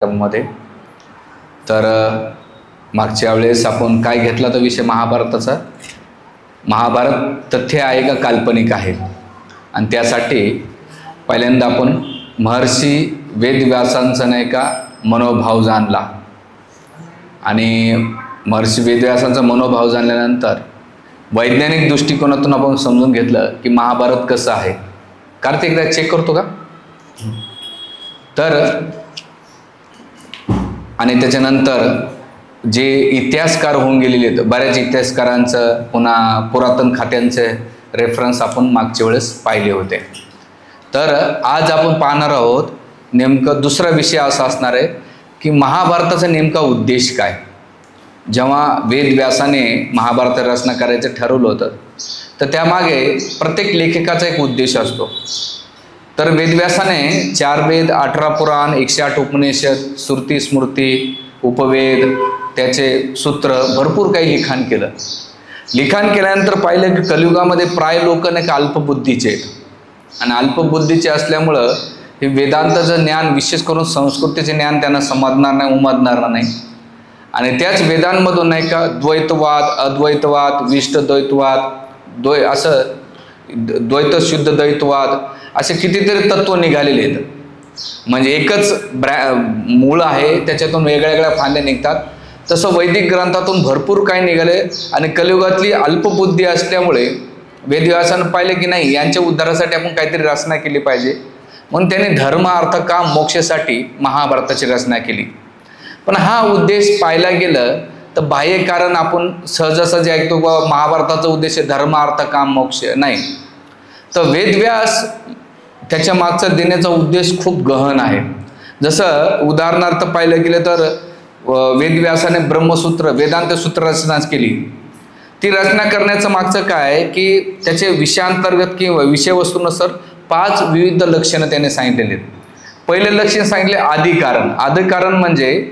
मध्ये तर मागच्या वेळेस आपण काय घेतला तो विषय महाभारताचा. महाभारत तथ्य आहे का काल्पनिक आहे, आणि त्यासाठी पहिल्यांदा आपण महर्षी वेदव्यासांचा नाही का मनोभाव जाणला, आणि महर्षी वेदव्यासांचा मनोभाव जाणल्यानंतर वैज्ञानिक दृष्टिकोनातून आपण समजून घेतलं की महाभारत कसं आहे. कार्तिक एकदा चेक करतो का. तर आणि त्याच्यानंतर जे इतिहासकार होऊन गेलेले आहेत, बऱ्याच इतिहासकारांचं पुन्हा पुरातन खात्यांचे रेफरन्स आपण मागच्या वेळेस पाहिले होते. तर आज आपण पाहणार आहोत नेमकं दुसरा विषय असा असणार आहे की महाभारताचा नेमका उद्देश काय. जेव्हा वेदव्यासाने महाभारत रचना करायचं ठरवलं होतं तर त्यामागे प्रत्येक लेखकाचा एक उद्देश असतो. तर वेदव्यासाने 4 वेद, 18 पुराण, 108 उपनिषद, श्रुती स्मृती, उपवेद, त्याचे सूत्र, भरपूर काही लिखाण केलं. लिखाण केल्यानंतर पाहिलं की कलियुगामध्ये प्राय लोक नाही का अल्पबुद्धीचे आहेत, आणि अल्पबुद्धीचे असल्यामुळं हे वेदांताचं ज्ञान, विशेष करून संस्कृतीचे ज्ञान त्यांना समजणार नाही, उमजणार नाही. आणि त्याच वेदांमधून नाही का द्वैतवाद, अद्वैतवाद, विशिष्ट द्वैतवाद, असं द्वैत शुद्ध द्वैतवाद, असे कितीतरी तत्व निघालेले आहेत. म्हणजे एकच मूळ आहे, त्याच्यातून वेगळ्या वेगळ्या फांद्या निघतात. तसं वैदिक ग्रंथातून भरपूर काही निघाले, आणि कलियुगातली अल्पबुद्धी असल्यामुळे वेदव्यासानं पाहिले की नाही, यांच्या उद्धारासाठी आपण काहीतरी रचना केली पाहिजे, म्हणून त्यांनी धर्म, अर्थ, काम, मोक्षासाठी महाभारताची रचना केली. पण हा उद्देश पाहायला गेलं तर बाह्य कारण आपण सहजासहजी ऐकतो बा महाभारताचा उद्देश आहे धर्म, अर्थ, काम, मोक्ष, नाही. तर वेदव्यास त्याच्या मागचा देण्याचा उद्देश खूप गहन आहे. जसं उदाहरणार्थ पाहिलं गेलं तर वेदव्यासाने ब्रह्मसूत्र, वेदांत सूत्र रचना केली. ती रचना करण्याचं मागचं काय की त्याचे विषयांतर्गत किंवा विषयवस्तूनुसार 5 विविध लक्षणं त्याने सांगितलेली आहेत. पहिले लक्षण सांगितले आदिकारण. आदिकारण म्हणजे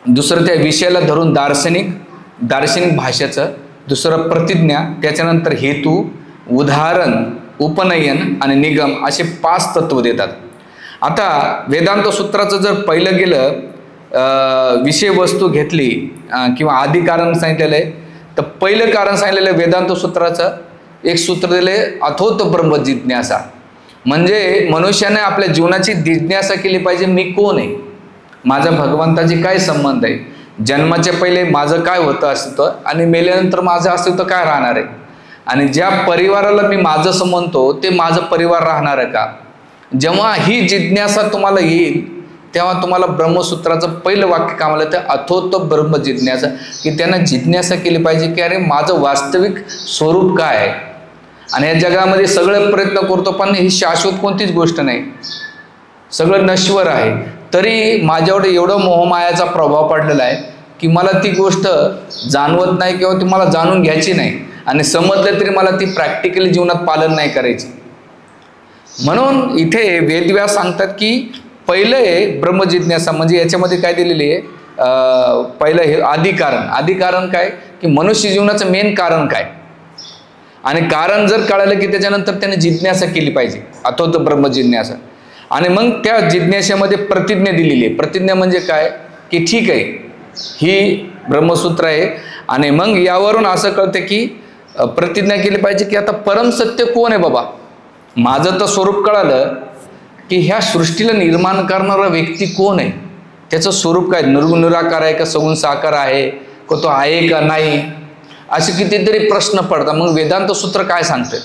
दुसरं त्या विषयाला धरून दार्शनिक भाषेचं, दुसरं प्रतिज्ञा, त्याच्यानंतर हेतू, उदाहरण, उपनयन आणि निगम, असे 5 तत्व देतात. आता वेदांत सूत्राचं जर पहिलं गेलं, विषय वस्तू घेतली किंवा आदी कारण सांगितलेलं आहे, तर पहिलं कारण सांगितलेलं आहे वेदांत सूत्राचं एक सूत्र दिले, अथोत ब्रह्म जिज्ञासा. म्हणजे मनुष्याने आपल्या जीवनाची जिज्ञासा केली पाहिजे, मी कोण आहे, माझा भगवंताची काय संबंध आहे, जन्माच्या पहिले माझं काय होतं अस्तित्व, आणि मेल्यानंतर माझं अस्तित्व काय राहणार आहे, आणि ज्या परिवाराला मी माझं म्हणतो ते माझं परिवार राहणार आहे का. जेव्हा ही जिज्ञासा तुम्हाला येईल तेव्हा तुम्हाला ब्रह्मसूत्राचं पहिलं वाक्य कामाला येतं, अथोत ब्रह्म जिज्ञासा, की त्यांना जिज्ञासा केली पाहिजे की अरे माझं वास्तविक स्वरूप काय आहे. आणि या जगामध्ये सगळे प्रयत्न करतो पण ही शाश्वत कोणतीच गोष्ट नाही, सगळं नश्वर आहे. तरी माझ्यावर एवढं मोहमायाचा प्रभाव पडलेला आहे की मला ती गोष्ट जाणवत नाही किंवा ती मला जाणून घ्यायची नाही, आणि समजलं तरी मला ती प्रॅक्टिकली जीवनात पालन नाही करायची. म्हणून इथे वेदव्यास सांगतात की पहिलं आहे ब्रह्मजिज्ञासा. म्हणजे याच्यामध्ये काय दिलेली आहे, पहिलं हे आदिकारण. आदिकारण काय की मनुष्य जीवनाचं मेन कारण काय, आणि कारण जर कळालं की त्याच्यानंतर त्याने जिज्ञासा केली पाहिजे, अथोत ब्रह्मजिज्ञासा. आणि मग त्या जिज्ञासेमध्ये प्रतिज्ञा दिलेली आहे. प्रतिज्ञा म्हणजे काय की ठीक आहे ही ब्रह्मसूत्र आहे, आणि मग यावरून असं कळतं की प्रतिज्ञा केली पाहिजे की आता परमसत्य कोण आहे बाबा. माझं तर स्वरूप कळालं की ह्या सृष्टीला निर्माण करणारा व्यक्ती कोण आहे, त्याचं स्वरूप काय, निर्गुण निराकार आहे का सगुण साकार आहे का, तो आहे का नाही, असे कितीतरी प्रश्न पडतात. मग वेदांत सूत्र काय सांगते,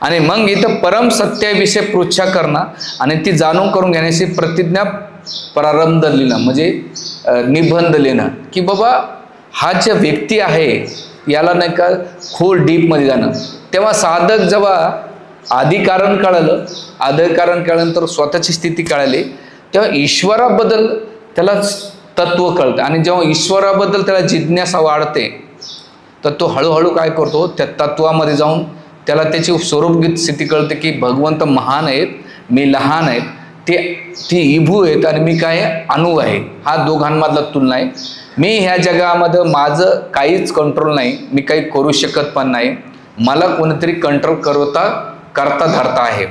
आणि मग इथं परम सत्याविषयी पृच्छा करणं आणि ती जाणून करून घेण्याची प्रतिज्ञा प्रारंभ लिहिणं, म्हणजे निबंध लिहिणं की बाबा हा जे व्यक्ती आहे याला नाही का खोल डीपमध्ये जाणं. तेव्हा साधक जेव्हा आदिकारण कळालं, आदिकारण कळल्यानंतर स्वतःची स्थिती कळाली, तेव्हा ईश्वराबद्दल त्याला तत्व कळतं, आणि जेव्हा ईश्वराबद्दल त्याला जिज्ञासा वाढते तर तो हळूहळू काय करतो, त्या तत्वामध्ये जाऊन त्याला त्याची स्वरूपगीत स्थिती कळते की भगवंत महान आहेत, मी लहान आहेत, ती इभू आहेत, आणि मी काय अणू आहे. हा दोघांमधला तुलना आहे. मी ह्या जगामध्ये माझं काहीच कंट्रोल नाही, मी काही करू शकत पण नाही, मला कोणीतरी कंट्रोल करता धरता आहे.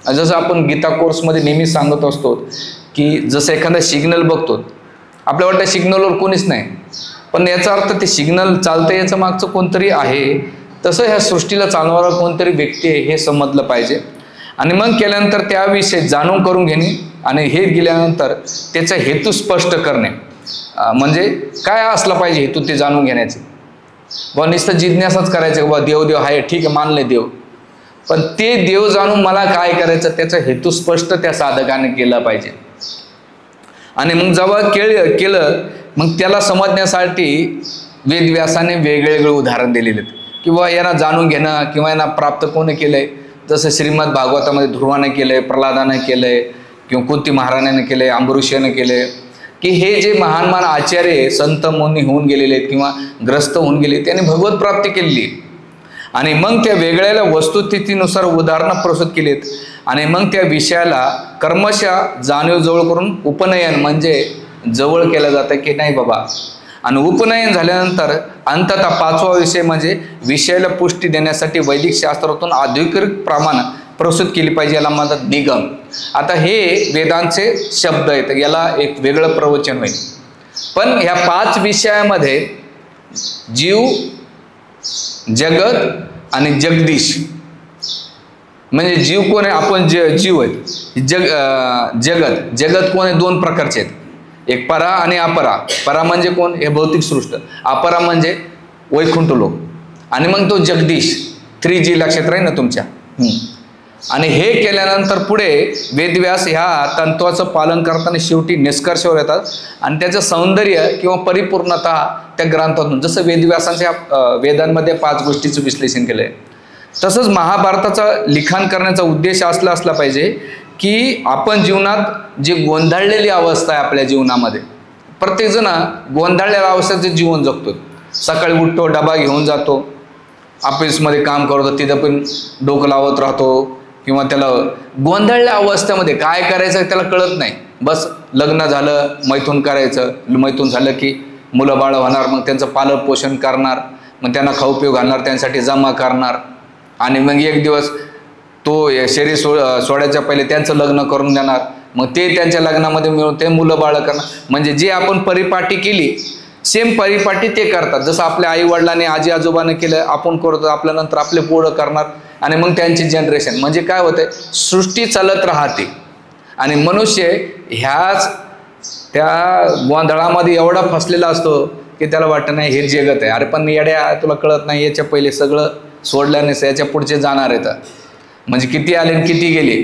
जसं आपण गीता कोर्समध्ये नेहमी सांगत असतो की जसं एखादा सिग्नल बघतो, आपल्या वाटतं सिग्नलवर कोणीच नाही, पण याचा अर्थ ते सिग्नल चालतं याचं मागचं कोणतरी आहे, तसं ह्या सृष्टीला चालवणारा कोणतरी व्यक्ती आहे हे समजलं पाहिजे. आणि मग केल्यानंतर त्याविषयी जाणून करून घेणे आणि हे गेल्यानंतर त्याचा हेतू स्पष्ट करणे, म्हणजे काय असला पाहिजे हेतू ते जाणून घेण्याचे. बा नुसतं जिज्ञासाच करायचं, बा देव देव आहे ठीक आहे मानले देव, पण ते देव जाणून मला काय करायचं त्याचा हेतू स्पष्ट त्या साधकाने केला पाहिजे. आणि मग जेव्हा केलं मग त्याला समजण्यासाठी वेदव्यासाने वेगवेगळे उदाहरण दिलेले आहेत, किंवा यांना जाणून घेणं किंवा यांना प्राप्त कोणी केलंय. जसं श्रीमद भागवतामध्ये ध्रुवाने केलंय, प्रल्हादाने केलंय, किंवा कुंती महाराण्याने केलंय, अंबरीषाने केलंय, की हे जे महान महान आचार्य संत मुनी होऊन गेलेले आहेत किंवा ग्रस्त होऊन गेले त्यांनी भगवत प्राप्ती केलेली. आणि मग त्या वेगळ्या वस्तुस्थितीनुसार उदाहरणं प्रस्तुत केलीत. आणि मग त्या विषयाला कर्मशः जाणीव जवळ करून उपनयन म्हणजे जवळ केलं जातं की नाही बाबा. आणि उपनयन झाल्यानंतर अंततः 5वा विषय म्हणजे विषयाला पुष्टी देण्यासाठी वैदिक शास्त्रातून अधिकृत प्रमाण प्रस्तुत केली पाहिजे, याला म्हणतात निगम. आता हे वेदांचे शब्द आहेत, याला एक वेगळं प्रवचन होईल. पण ह्या 5 विषयामध्ये जीव, जगत आणि जगदीश, म्हणजे जीव कोण आहे, आपण जीव आहेत. जगत कोण आहे, 2 प्रकारचे आहेत, एक परा आणि अपरा. परा म्हणजे कोण, हे भौतिक सृष्ट. अपरा म्हणजे वैकुंठ लोक. आणि मग तो जगदीश 3G लक्षात राहील ना तुमच्या. आणि हे केल्यानंतर पुढे वेदव्यास ह्या तंत्वाचं पालन करताना शेवटी निष्कर्षावर येतात आणि त्याचं सौंदर्य किंवा परिपूर्णता त्या ग्रंथातून, जसं वेदव्यासांच्या वेदांमध्ये 5 गोष्टीचं विश्लेषण केलंय, तसंच महाभारताचं लिखाण करण्याचा उद्देश असला पाहिजे की आपण जीवनात जे गोंधळलेली अवस्था आहे आपल्या जीवनामध्ये, प्रत्येकजण गोंधळलेल्या अवस्थेचं जीवन जगतो. सकाळी उठतो, डबा घेऊन जातो, ऑफिसमध्ये काम करतो, तिथं पण डोकं लावत राहतो, किंवा त्याला गोंधळल्या अवस्थेमध्ये काय करायचं त्याला कळत नाही. बस लग्न झालं, मैथून करायचं, मैथून झालं की मुलं बाळ होणार, मग त्यांचं पालन पोषण करणार, मग त्यांना खाऊ पिऊ घालणार, त्यांसाठी जमा करणार, आणि मग एक दिवस तो शरीर सोडायच्या पहिले त्यांचं लग्न करून देणार, मग ते त्यांच्या लग्नामध्ये मिळून ते मुलं बाळ करणार. म्हणजे जे आपण परिपाटी केली सेम परिपाटी ते करतात. जसं आपल्या आई वडिलांनी आजी आजोबाने केलं आपण करतो, आपल्यानंतर आपले पोरं करणार, आणि मग त्यांची जनरेशन. म्हणजे काय होतंय, सृष्टी चालत राहते आणि मनुष्य ह्याच त्या गोंधळामध्ये एवढा फसलेला असतो की त्याला वाटतं नाही हे जगत आहे. अरे पण येड्या, तुला कळत नाही, याच्या पहिले सगळं सोडल्याने याच्या पुढचे जाणार आहेत, म्हणजे किती आले आणि किती गेले.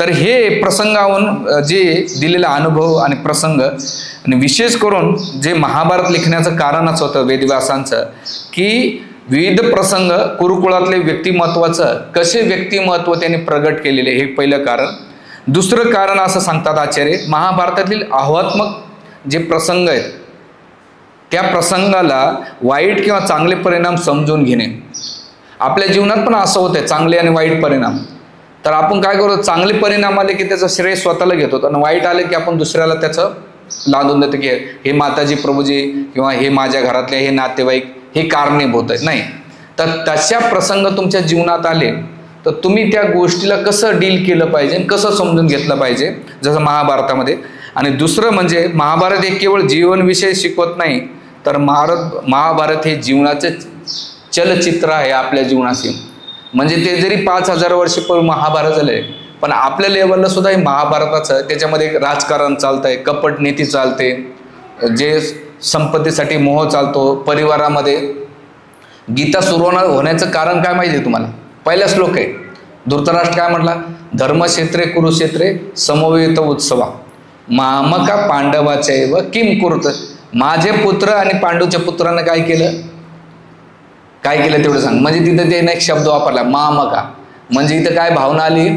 तर हे प्रसंगावरून जे दिलेला अनुभव आणि प्रसंग, आणि विशेष करून जे महाभारत लिखण्याचं कारणच होतं वेदव्यासांचं, की विविध प्रसंग कुरुकुळातले व्यक्तिमत्वाचं कसे व्यक्तिमत्व त्यांनी प्रगट केलेले, हे पहिलं कारण. दुसरं कारण असं सांगतात आचार्य, महाभारतातील आव्हात्मक जे प्रसंग आहेत त्या प्रसंगाला वाईट किंवा चांगले परिणाम समजून घेणे. आपल्या जीवनात पण असं होतंय चांगले आणि वाईट परिणाम. तर आपण काय करतो, चांगले परिणाम आले की त्याचं श्रेय स्वतःला घेतो, आणि वाईट आले की आपण दुसऱ्याला त्याचं लादून देतो की हे माताजी प्रभूजी किंवा हे माझ्या घरातले हे नातेवाईक हे कारणीभूत आहे. नाही, तर तशा प्रसंग तुमच्या जीवनात आले तर तुम्ही त्या गोष्टीला कसं डील केलं पाहिजे, कसं समजून घेतलं पाहिजे, जसं महाभारतामध्ये. आणि दुसरं म्हणजे महाभारत हे केवळ जीवनविषय शिकवत नाही, तर महाभारत हे जीवनाचे चलचित्र आहे आपल्या जीवनाशी. म्हणजे ते जरी 5000 वर्ष पूर्वी महाभारत झाले, पण आपल्या लेवलला सुद्धा हे महाभारताचं, त्याच्यामध्ये राजकारण चालतंय, कपट नीती चालते, जे संपत्तीसाठी मोह चालतो परिवारामध्ये. गीता सुरू होण्याचं कारण काय माहिती आहे तुम्हाला? पहिला श्लोक आहे, धृतराष्ट्र काय म्हटला, धर्मक्षेत्रे कुरुक्षेत्रे समवेत उत्सवा मामका पांडवाचे व किम कुरुत. माझे पुत्र आणि पांडूच्या पुत्रानं काय केलं तेवढं सांग. म्हणजे तिथं त्याने एक शब्द वापरला मामका, म्हणजे इथं काय भावना आली,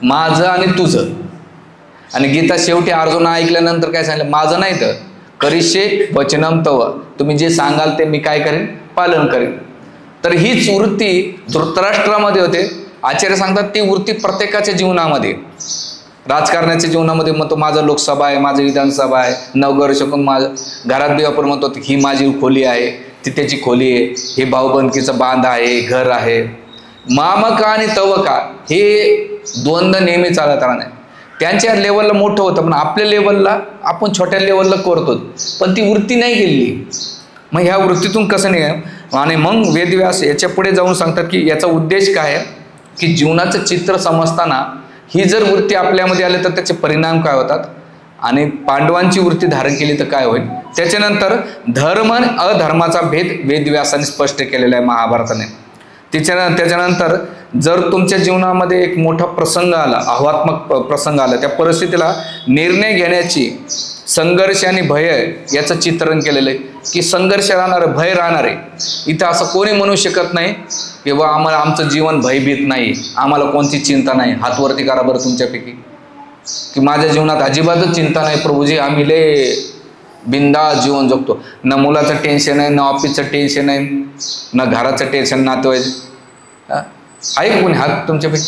माझं आणि तुझं. आणि गीता शेवटी अर्जुन ऐकल्यानंतर काय सांगितलं, माझं नाही तर करिष्ये वचनम तव, तुम्ही जे सांगाल ते मी काय करेन, पालन करेन. तर हीच वृत्ती धृतराष्ट्रामध्ये होते. आचार्य सांगतात ती वृत्ती प्रत्येकाच्या जीवनामध्ये, राजकारणाच्या जीवनामध्ये म्हणतो माझं लोकसभा आहे, माझं विधानसभा आहे, नवघर शकून माझं घरात बी आपण म्हणतो ही माझी खोली आहे, ती त्याची खोली आहे, हे भाऊबंदकीचं बांध आहे, घर आहे. मामका आणि तवका हे द्वंद्व नेहमी चालत राहणार. त्यांच्या लेवलला मोठं होतं, पण आपल्या लेवलला आपण छोट्या लेवलला करतो, पण ती वृत्ती नाही गेली. मग ह्या वृत्तीतून कसं नाही. आणि मग वेदव्यास याच्या पुढे जाऊन सांगतात की याचा उद्देश काय आहे, की जीवनाचं चित्र समजताना ही जर वृत्ती आपल्यामध्ये आली तर त्याचे परिणाम काय होतात, आणि पांडवांची वृत्ती धारण केली तर काय होईल. त्याच्यानंतर धर्म आणि अधर्माचा भेद वेदव्यासाने स्पष्ट केलेला आहे महाभारताने. त्याच्यानंतर जर तुमच्या जीवनामध्ये एक मोठा प्रसंग आला, आव्हानात्मक प्रसंग आला, त्या परिस्थितीला निर्णय घेण्याची संघर्ष आणि भय याचं चित्रण केलेलं आहे, की संघर्ष राहणार, भय राहणार आहे. इथं असं कोणी म्हणू शकत नाही की बा आम्हाला आमचं जीवन भयभीत नाही, आम्हाला कोणती चिंता नाही. हात वरती करा बरं तुमच्यापैकी, की माझ्या जीवनात अजिबातच चिंता नाही प्रभूजी, आम्ही लय बिंदास जीवन जगतो. ना मुलाचं टेन्शन आहे, ना ऑफिसचं टेन्शन आहे, ना घराचं टेन्शन, नातेवाईक आहे का कोणी हात तुमच्यापैकी?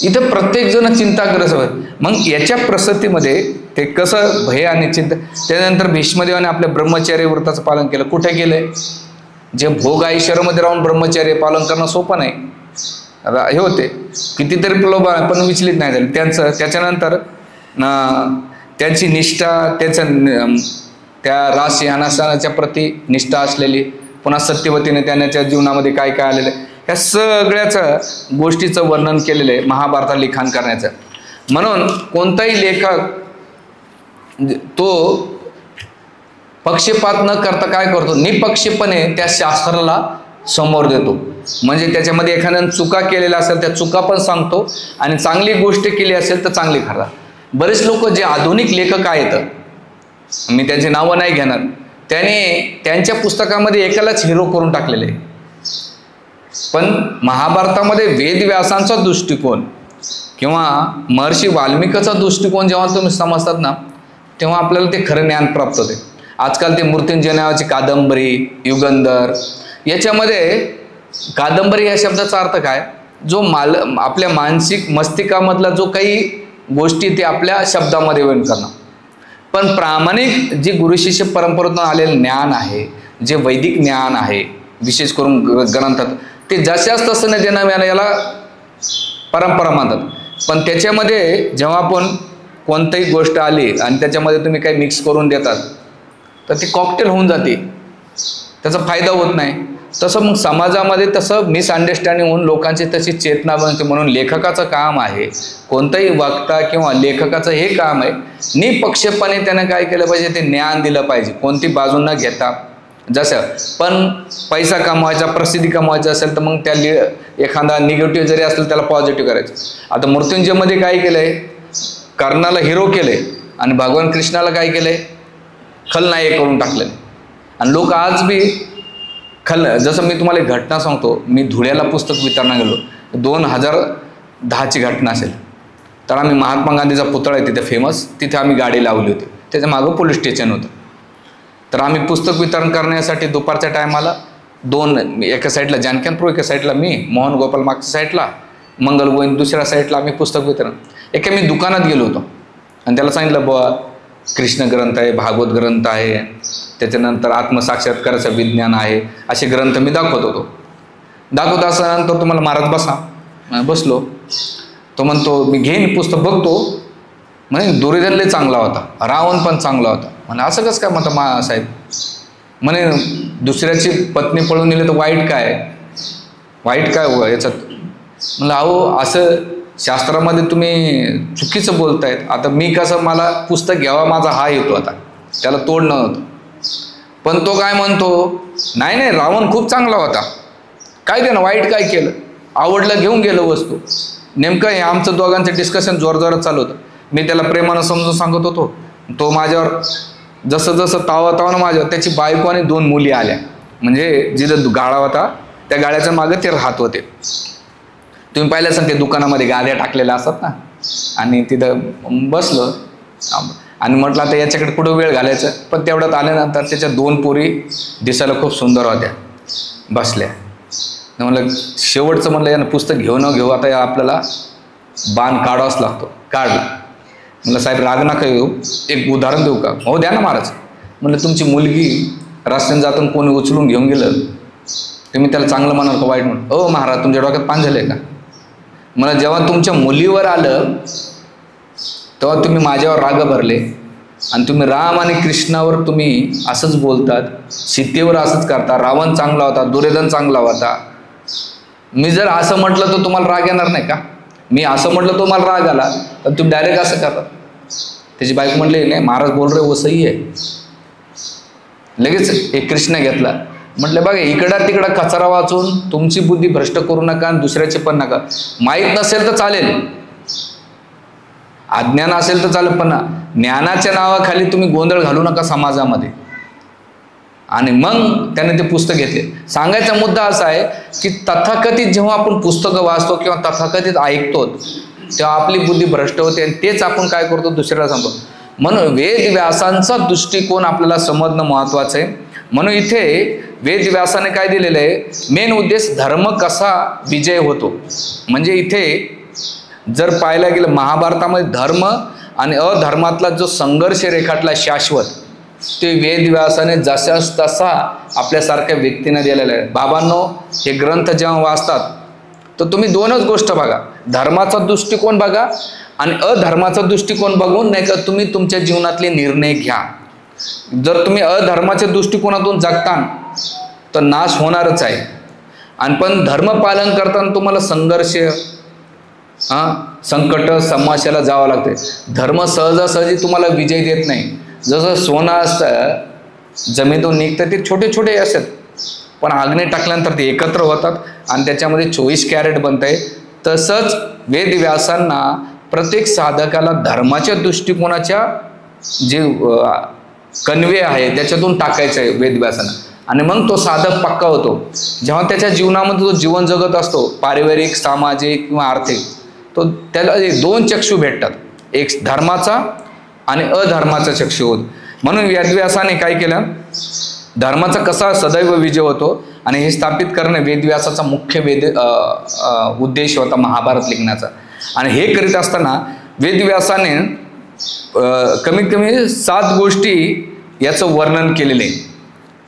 इथं प्रत्येक जण चिंता करत. मग याच्या प्रसिद्धीमध्ये ते कसं भय आणि चिंता. त्यानंतर भीष्मदेवाने आपल्या ब्रह्मचर्य व्रताचं पालन केलं. कुठे केलंय? जे भोग ऐश्वर्यामध्ये राहून ब्रह्मचर्य पालन करणं सोपं नाही. हे होते कितीतरी प्रलोभन पण विचलित नाही झाले त्यांचं. त्याच्यानंतर त्यांची निष्ठा, त्याचं त्या रास यानाच्या प्रती निष्ठा असलेली, पुन्हा सत्यवतीने त्यांच्या जीवनामध्ये काय काय आलेलं आहे, ह्या सगळ्याचं गोष्टीचं वर्णन केलेलं आहे महाभारतात लिखाण करण्याचं. म्हणून कोणताही लेखक तो पक्षपात न करता काय करतो, निपक्षपणे त्या शास्त्राला समोर देतो. म्हणजे त्याच्यामध्ये एखाद्यानं चुका केलेल्या असेल त्या चुका पण सांगतो, आणि चांगली गोष्ट केली असेल तर चांगली खरं. बरेच लोक जे आधुनिक लेखक आहेत, मी त्यांची नावं नाही घेणार, त्याने त्यांच्या पुस्तकामध्ये एकालाच हिरो करून टाकलेले आहे. पण महाभारतामध्ये वेदव्यासांचा दृष्टिकोन किंवा महर्षी वाल्मिकीचा दृष्टिकोन जेव्हा तुम्ही समजतात ना, तेव्हा आपल्याला ते खरं ज्ञान प्राप्त होते. आजकाल ते मृत्युंजय नावाची कादंबरी, युगंधर, याच्यामध्ये कादंबरी या शब्दाचा अर्थ काय, जो आपल्या मानसिक मस्तिकामधला जो काही गोष्टी ते आपल्या शब्दामध्ये व्यक्त करणं. पण प्रामाणिक जी गुरुशिष्य परंपरेतून आलेलं ज्ञान आहे, जे वैदिक ज्ञान आहे, विशेष करून ग्रंथात, ते जशाच तसं नाही देणं, याला परंपरा मानतात. पण त्याच्यामध्ये जेव्हा आपण कोणतीही गोष्ट आली आणि त्याच्यामध्ये तुम्ही काही मिक्स करून देतात तर ती कॉकटेल होऊन जाते, त्याचा फायदा होत नाही. तसं मग समाजामध्ये तसं मिसअंडरस्टँडिंग होऊन लोकांची तशी चेतना बनते. म्हणून लेखकाचं काम आहे, कोणताही वक्ता किंवा लेखकाचं हे काम आहे, निपक्षपणे त्यानं काय केलं पाहिजे, ते ज्ञान दिलं पाहिजे, कोणती बाजू न घेता. जसं पण पैसा कमवायचा, प्रसिद्धी कमवायचं असेल तर मग त्या एखादा निगेटिव्ह जरी असेल त्याला पॉझिटिव्ह करायचं. आता मृत्युंजयमध्ये काय केलंय, कर्णाला हिरो केले आणि भगवान कृष्णाला काय केलंय, खलनायक करून टाकले. आणि लोक आज बी जसं मी तुम्हाला एक घटना सांगतो, मी धुळ्याला पुस्तक वितरणा गेलो, 2010ची घटना असेल. तर आम्ही महात्मा गांधीचा पुतळा आहे तिथे फेमस, तिथे आम्ही गाडी लावली होती, त्याच्या मागं पोलीस स्टेशन होतं. तर आम्ही पुस्तक वितरण करण्यासाठी दुपारच्या टायमाला एका साईडला जानकीनपूर, एका साईडला मी, मोहन गोपाल मागच्या साईडला, मंगल गोविंद दुसऱ्या साईडला आम्ही पुस्तक वितरण. एका मी दुकानात गेलो होतो आणि त्याला सांगितलं बुवा कृष्ण ग्रंथ आहे, भागवत ग्रंथ आहे, त्याच्यानंतर आत्मसाक्षात्काराचं विज्ञान आहे, असे ग्रंथ मी दाखवत होतो. दाखवत असल्यानंतर तुम्हाला महाराज बसा, बसलो. तो म्हणतो मी घेईन पुस्तक बघतो, म्हणे दुर्योधन लय चांगला होता, रावण पण चांगला होता. म्हणे असं कसं काय म्हणता साहेब, म्हणे दुसऱ्याची पत्नी पळून नेली तर वाईट काय, वाईट काय हो याच्यात. म्हणलं अहो असं शास्त्रामध्ये तुम्ही चुकीचं बोलतायत. आता मी कसं, मला पुस्तक घ्यावा माझा हा येतो, आता त्याला तोड नव्हतं. पण तो काय म्हणतो, नाही नाही रावण खूप चांगला होता, काय दे ना, वाईट काय केलं, आवडलं घेऊन गेलं वस्तू. नेमकं हे आमचं दोघांचं डिस्कशन जोरजोरात चालू होतं. मी त्याला प्रेमानं समजून सांगत होतो, तो माझ्यावर जसं जसं तावा माझ्यावर, त्याची बायको आणि 2 मुली आल्या. म्हणजे जिथं गाळा होता त्या गाळ्याच्या मागं ते राहत होते. तुम्ही पाहिलं असाल ते दुकानामध्ये गाद्या टाकलेल्या असतात ना, आणि तिथं बसलो आणि म्हटलं आता याच्याकडे कुठं वेळ घालायचं. पण तेवढ्यात आल्यानंतर त्याच्या 2 पोरी दिसायला खूप सुंदर होत्या, बसल्या. म्हणलं शेवटचं म्हणलं यानं पुस्तक घेऊ न घेऊ, आता आपल्याला बाण काढावाच लागतो. काढला. म्हणलं साहेब राग नका येऊ, एक उदाहरण देऊ का. हो द्या ना महाराज. म्हणलं तुमची मुलगी रस्त्याने जाताना कोणी उचलून घेऊन गेलं, तुम्ही त्याला चांगलं म्हणाल का वाईट म्हणाल. हो महाराज तुमच्या डोक्यात पान झालंय का. मला जेव्हा तुमच्या मुलीवर आलं तेव्हा तुम्ही माझ्यावर राग भरले आणि तुम्ही राम आणि कृष्णावर तुम्ही असंच बोलतात, सीतेवर असंच करता, रावण चांगला होता, दुर्योधन चांगला होता. मी जर असं म्हटलं तर तुम्हाला राग येणार नाही का? मी असं म्हटलं तुम्हाला राग आला तर तुम्ही डायरेक्ट असं करता. त्याची बायको म्हटली नाही महाराज बोल रहे वो सही आहे. लगेच एक कृष्ण घेतला, म्हटलं बघा इकडं तिकडं कचरा वाचून तुमची बुद्धी भ्रष्ट करू नका आणि दुसऱ्याचे पण नका. माहीत नसेल तर चालेल, अज्ञान असेल तर चालेल, पण ज्ञानाच्या नावाखाली तुम्ही गोंधळ घालू नका समाजामध्ये. आणि मग त्याने ते पुस्तक घेतले. सांगायचा मुद्दा असा आहे की तथाकथित जेव्हा आपण पुस्तकं वाचतो किंवा तथाकथित ऐकतो तेव्हा आपली बुद्धी भ्रष्ट होते आणि तेच आपण काय करतो दुसऱ्याला सांगतो. म्हणून वेदव्यासांचा दृष्टिकोन आपल्याला समजणं महत्त्वाचं आहे. म्हणून इथे वेदव्यासाने काय दिलेलं आहे, मेन उद्देश धर्म कसा विजय होतो. म्हणजे इथे जर पाहायला गेलं महाभारतामध्ये धर्म आणि अधर्मातला जो संघर्ष रेखाटला शाश्वत, ते वेदव्यासाने जशास तसा आपल्यासारख्या व्यक्तीने दिलेला आहे. बाबांनो हे ग्रंथ जेव्हा वाचतात तर तुम्ही दोनच गोष्ट बघा, धर्माचा दृष्टिकोन बघा आणि अधर्माचा दृष्टिकोन बघून नाही का तुम्ही तुमच्या जीवनातले निर्णय घ्या. जर तुम्ही अधर्माच्या दृष्टिकोनातून जगता तर नाश होणारच आहे. आणि पण धर्म पालन करताना तुम्हाला संघर्ष संकट समस्याला जावं लागते. धर्म सहजासहजी तुम्हाला विजय देत नाही. जसं सोनं असतं जमिनीतून निघतं ते छोटे छोटे असतात, पण अग्नी टाकल्यानंतर ते एकत्र होतात आणि त्याच्यामध्ये 24 कॅरेट बनत आहे. तसंच वेदव्यासांना प्रत्येक साधकाला धर्माच्या दृष्टिकोनाच्या जे कन्वे आहे त्याच्यातून टाकायचं आहे वेदव्यासांना. आणि मग तो साधक पक्का होतो. जेव्हा त्याच्या जीवनामध्ये तो जीवन जगत असतो पारिवारिक सामाजिक किंवा आर्थिक, तो त्याला दोन चक्षु भेटतात, एक धर्माचा आणि अधर्माचा चक्षु होत. म्हणून वेदव्यासाने काय केलं, धर्माचा कसा सदैव विजय होतो आणि हे स्थापित करणे वेदव्यासाचा मुख्य उद्देश होता महाभारत लिखण्याचा. आणि हे करीत असताना वेदव्यासाने कमीत कमी 7 गोष्टी याचं वर्णन केलेले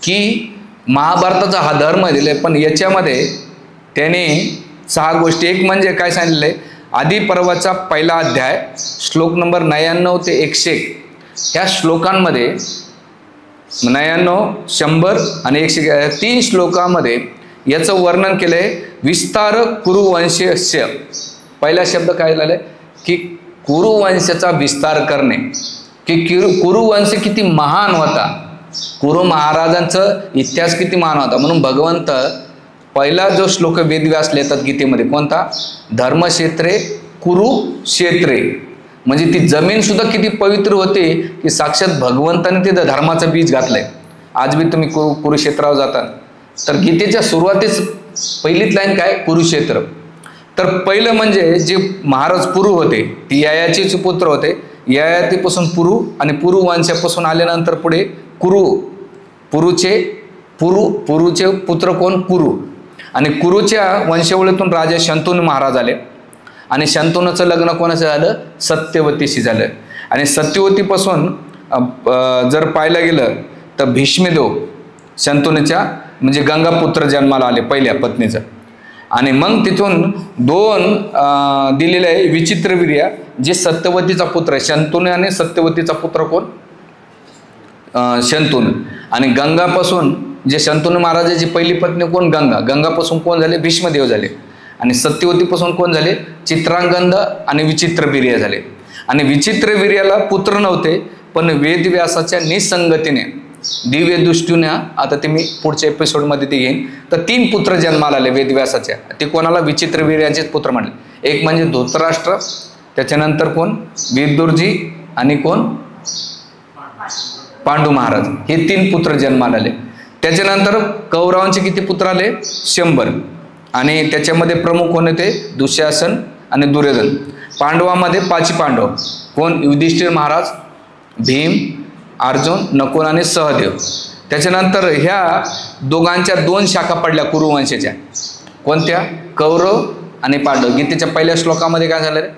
की महाभारताचा हा धर्म दिले. पण याच्यामध्ये त्याने 6 गोष्टी, एक म्हणजे काय सांगितले, आदी पर्वाचा पहिला अध्याय श्लोक नंबर 99 ते 101 ह्या श्लोकांमध्ये 99, 100 आणि 101 3 श्लोकामध्ये याचं वर्णन केलंय. विस्तार कुरुवंशस्य. पहिला शब्द काय झालाय की कुरुवंशाचा विस्तार करणे, की कुरुवंश किती महान होता, कुरु महाराजांचा इतिहास किती महान होता. म्हणून भगवंत पहिला जो श्लोक वेदव्यास लिहितात गीतेमध्ये कोणता, धर्मक्षेत्रे कुरुक्षेत्रे, म्हणजे ती जमीन सुद्धा किती पवित्र होते की साक्षात भगवंताने तिथं धर्माचं बीज घातलंय. आज बी तुम्ही कुरुक्षेत्रावर जाता तर गीतेच्या सुरुवातीच पहिलीच लाईन काय, कुरुक्षेत्र. तर पहिलं म्हणजे जे महाराज पुरु होते ती ययातीचे पुत्र होते, ययातीपासून पुरु आणि पुरु वंशापासून आल्यानंतर पुढे पुरुचे पुत्र कोण, कुरु. आणि कुरुच्या वंशावळीतून राजा शंतनू महाराज आले आणि शंतनूचं लग्न कोणाचं झालं, सत्यवतीशी झालं. आणि सत्यवतीपासून जर पाहायला गेलं तर भीष्मदेव शंतनूच्या म्हणजे गंगापुत्र जन्माला आले पहिल्या पत्नीचं. आणि मग तिथून 2 दिलेले आहे विचित्रवीर्य जे सत्यवतीचा पुत्र आहे. शंतनू आणि सत्यवतीचा पुत्र कोण, शंतनू. आणि गंगापासून जे शंतनू महाराजाची पहिली पत्नी कोण, गंगा. गंगापासून कोण झाले, भीष्मदेव झाले. आणि सत्यवतीपासून कोण झाले, चित्रांगद आणि विचित्रवीर्य झाले. आणि विचित्रवीर्याला पुत्र नव्हते, पण वेदव्यासाच्या निसंगतीने दिव्य दृष्टीने, आता ते मी पुढच्या एपिसोडमध्ये ते घेईन, तर 3 पुत्र जन्माला आले वेदव्यासाच्या. ते कोणाला, विचित्रवीर्याचेच पुत्र म्हणले. एक म्हणजे धृतराष्ट्र, त्याच्यानंतर कोण, विदुरजी आणि कोण, पांडू महाराज. हे 3 पुत्र जन्माला आले. त्याच्यानंतर कौरवांचे किती पुत्र आले, 100. आणि त्याच्यामध्ये प्रमुख कोण होते, दुःशासन आणि दुर्योधन. पांडवामध्ये 5 पांडव कोण, युधिष्ठिर महाराज, भीम, अर्जुन, नकुल आणि सहदेव. त्याच्यानंतर ह्या दोघांच्या 2 शाखा पडल्या कुरुवंशाच्या, कोणत्या, कौरव आणि पांडव. गीतेच्या पहिल्या श्लोकामध्ये काय झालं,